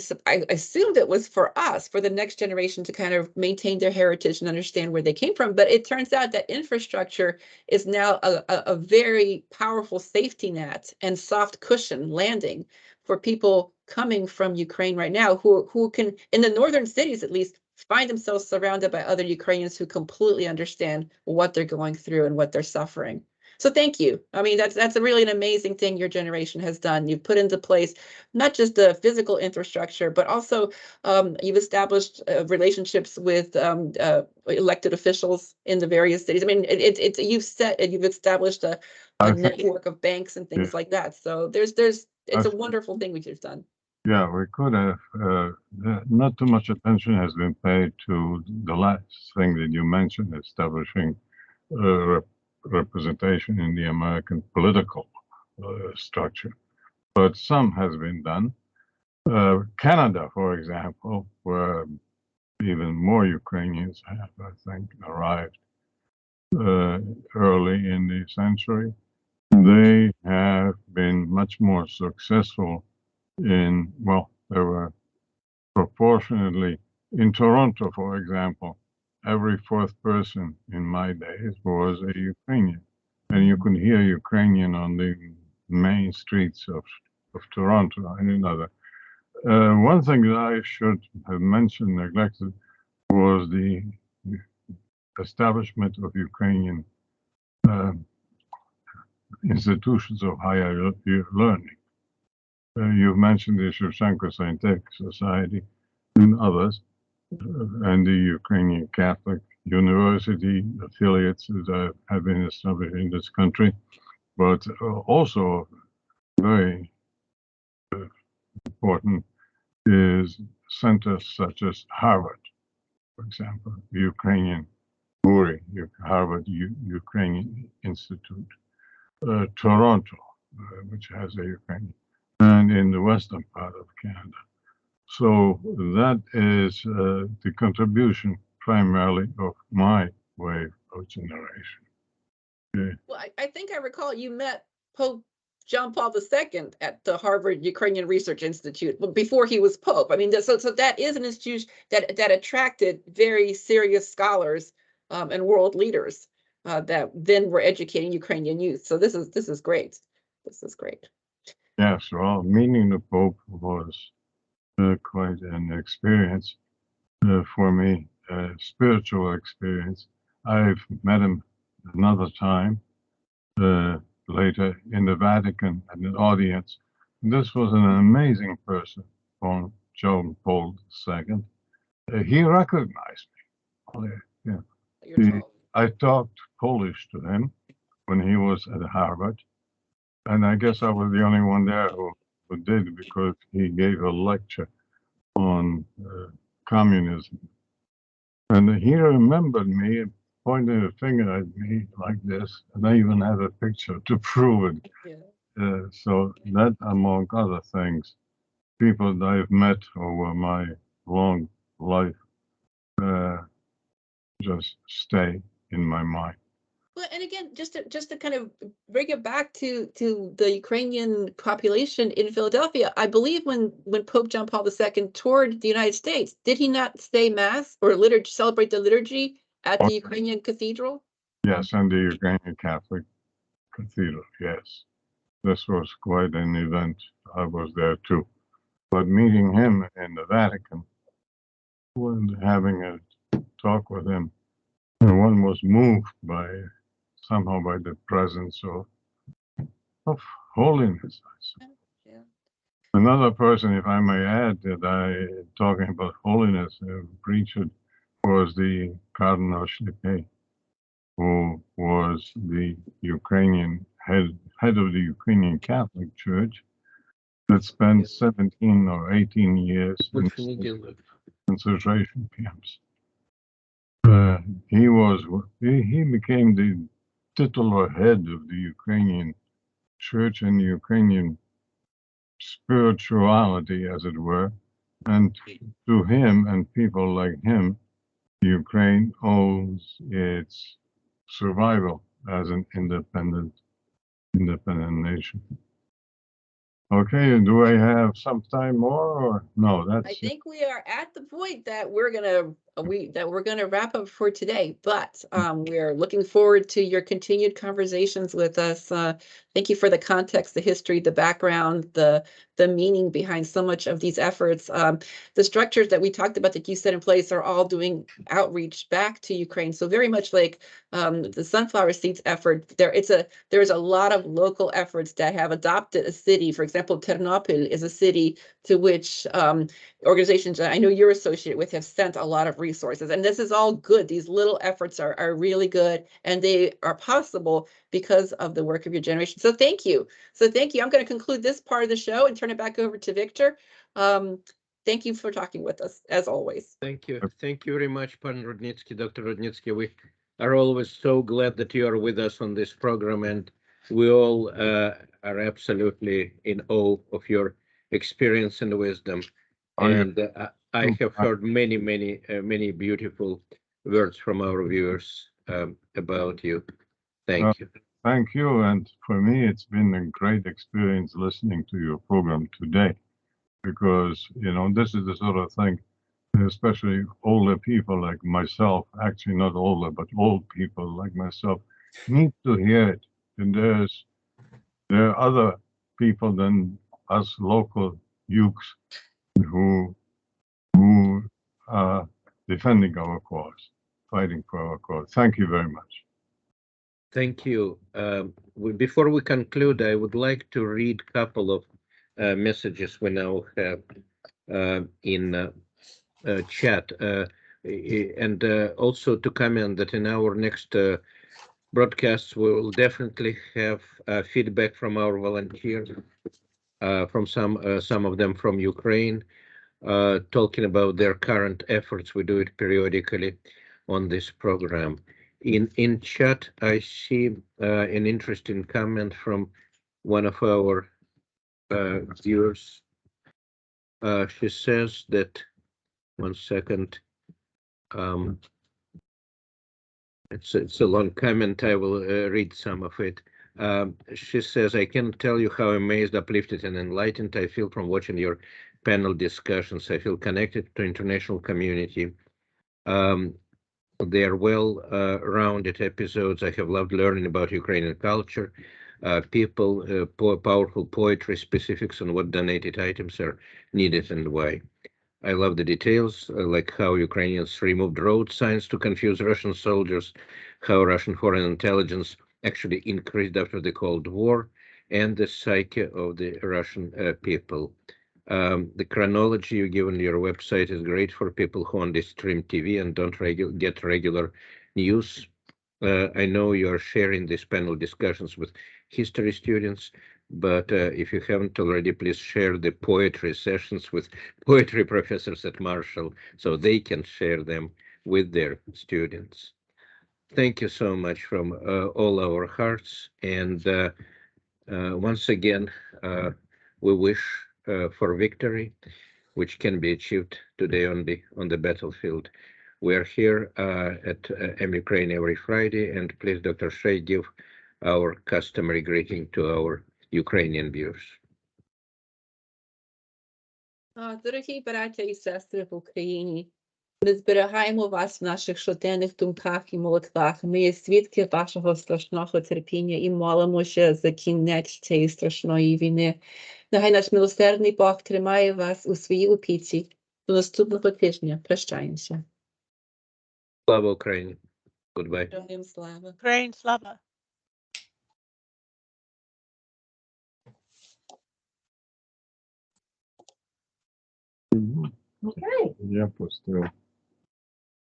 assumed it was for us, for the next generation to kind of maintain their heritage and understand where they came from. But it turns out that infrastructure is now a very powerful safety net and soft cushion landing for people coming from Ukraine right now who can, in the northern cities at least, find themselves surrounded by other Ukrainians who completely understand what they're going through and what they're suffering. So thank you. I mean, that's really an amazing thing your generation has done. You've put into place not just the physical infrastructure, but also you've established relationships with elected officials in the various cities. I mean, you've established a network of banks and things like that. So it's a wonderful thing we've done. Yeah, we could have. Not too much attention has been paid to the last thing that you mentioned, establishing representation in the American political structure, but some has been done. Canada, for example, where even more Ukrainians have, I think, arrived early in the century, they have been much more successful in, well, they were proportionately, in Toronto, for example, every fourth person in my days was a Ukrainian. And you could hear Ukrainian on the main streets of Toronto and another. One thing that I should have mentioned, neglected, was the establishment of Ukrainian institutions of higher learning. You've mentioned the Shevchenko Scientific Society and others, and the Ukrainian Catholic University affiliates that have been established in this country, but also very important is centers such as Harvard, for example, Ukrainian Harvard Ukrainian Institute, Toronto, which has a Ukrainian, and in the western part of Canada. So that is the contribution primarily of my wave of generation. Okay. Well, I think I recall you met Pope John Paul II at the Harvard Ukrainian Research Institute before he was Pope. I mean, so that is an institution that attracted very serious scholars and world leaders that then were educating Ukrainian youth. So this is great. This is great. Yes, well, meeting the Pope was quite an experience for me, a spiritual experience. I've met him another time later in the Vatican at an audience. This was an amazing person, John Paul II. He recognized me. Yeah. I talked Polish to him when he was at Harvard, and I guess I was the only one there who did, because he gave a lecture on communism. And he remembered me and pointed a finger at me like this, and I even have a picture to prove it. Yeah. So that, among other things, people that I've met over my long life just stay in my mind. Well, and again, just to kind of bring it back to the Ukrainian population in Philadelphia, I believe when Pope John Paul II toured the United States, did he not say Mass or celebrate the liturgy at the Ukrainian cathedral? Yes, and the Ukrainian Catholic Cathedral, yes. This was quite an event. I was there too. But meeting him in the Vatican, when having a talk with him, one was moved somehow by the presence of holiness. Yeah. Another person, if I may add, talking about holiness, preached was the Cardinal Shevchenko, who was the Ukrainian head of the Ukrainian Catholic Church that spent 17 or 18 years in concentration camps. He became the titular head of the Ukrainian Church and Ukrainian spirituality, as it were. And to him and people like him, Ukraine owes its survival as an independent nation. Okay, do I have some time more, or no? I think we are at the point that we're gonna wrap up for today, but we're looking forward to your continued conversations with us. Thank you for the context, the history, the background, the meaning behind so much of these efforts. The structures that we talked about that you set in place are all doing outreach back to Ukraine. So very much like the Sunflower Seeds effort, there's a lot of local efforts that have adopted a city. For example, Ternopil is a city to which organizations that I know you're associated with have sent a lot of resources. And this is all good. These little efforts are really good, and they are possible because of the work of your generation. So thank you. I'm going to conclude this part of the show and turn it back over to Victor. Thank you for talking with us, as always. Thank you. Thank you very much, Pan Rudnytzky, Dr. Rudnytzky. We are always so glad that you are with us on this program, and we all are absolutely in awe of your experience and wisdom. And I have heard many beautiful words from our viewers about you. Thank you. Thank you. And for me, it's been a great experience listening to your program today, because, this is the sort of thing, especially older people like myself, actually not older, but old people like myself, need to hear it. And there are other people than us local youths who are defending our cause, fighting for our cause. Thank you very much. Thank you. Before we conclude, I would like to read a couple of messages we now have in chat, and also to comment that in our next broadcasts, we will definitely have feedback from our volunteers, from some of them from Ukraine, talking about their current efforts. We do it periodically on this program. In chat, I see an interesting comment from one of our viewers. She says that, one second, it's a long comment. I will read some of it. She says, I can't tell you how amazed, uplifted, and enlightened I feel from watching your panel discussions. I feel connected to international community. They are well-rounded episodes. I have loved learning about Ukrainian culture, people, powerful poetry, specifics on what donated items are needed and why. I love the details, like how Ukrainians removed road signs to confuse Russian soldiers, how Russian foreign intelligence actually increased after the Cold War, and the psyche of the Russian people. The chronology you give on your website is great for people who only stream TV and don't get regular news. I know you are sharing these panel discussions with history students, but if you haven't already, please share the poetry sessions with poetry professors at Marshall so they can share them with their students. Thank you so much from all our hearts. And once again, we wish for victory, which can be achieved today on the battlefield. We are here at Ukraine every Friday, and please, Dr. Shea, give our customary greeting to our Ukrainian viewers. Дорогі браття і сестри в Україні, ми зберігаємо вас в наших щоденних думках і молитвах. Ми є свідки вашого страшного терпіння і молимося за кінець цієї страшної війни. Нехай наш милосердний Бог тримає вас у своїй опіці. До наступного тижня. Прощаємося. Слава Україні! Goodbye. Героям слава. Ukraine, Slava. Я пустив.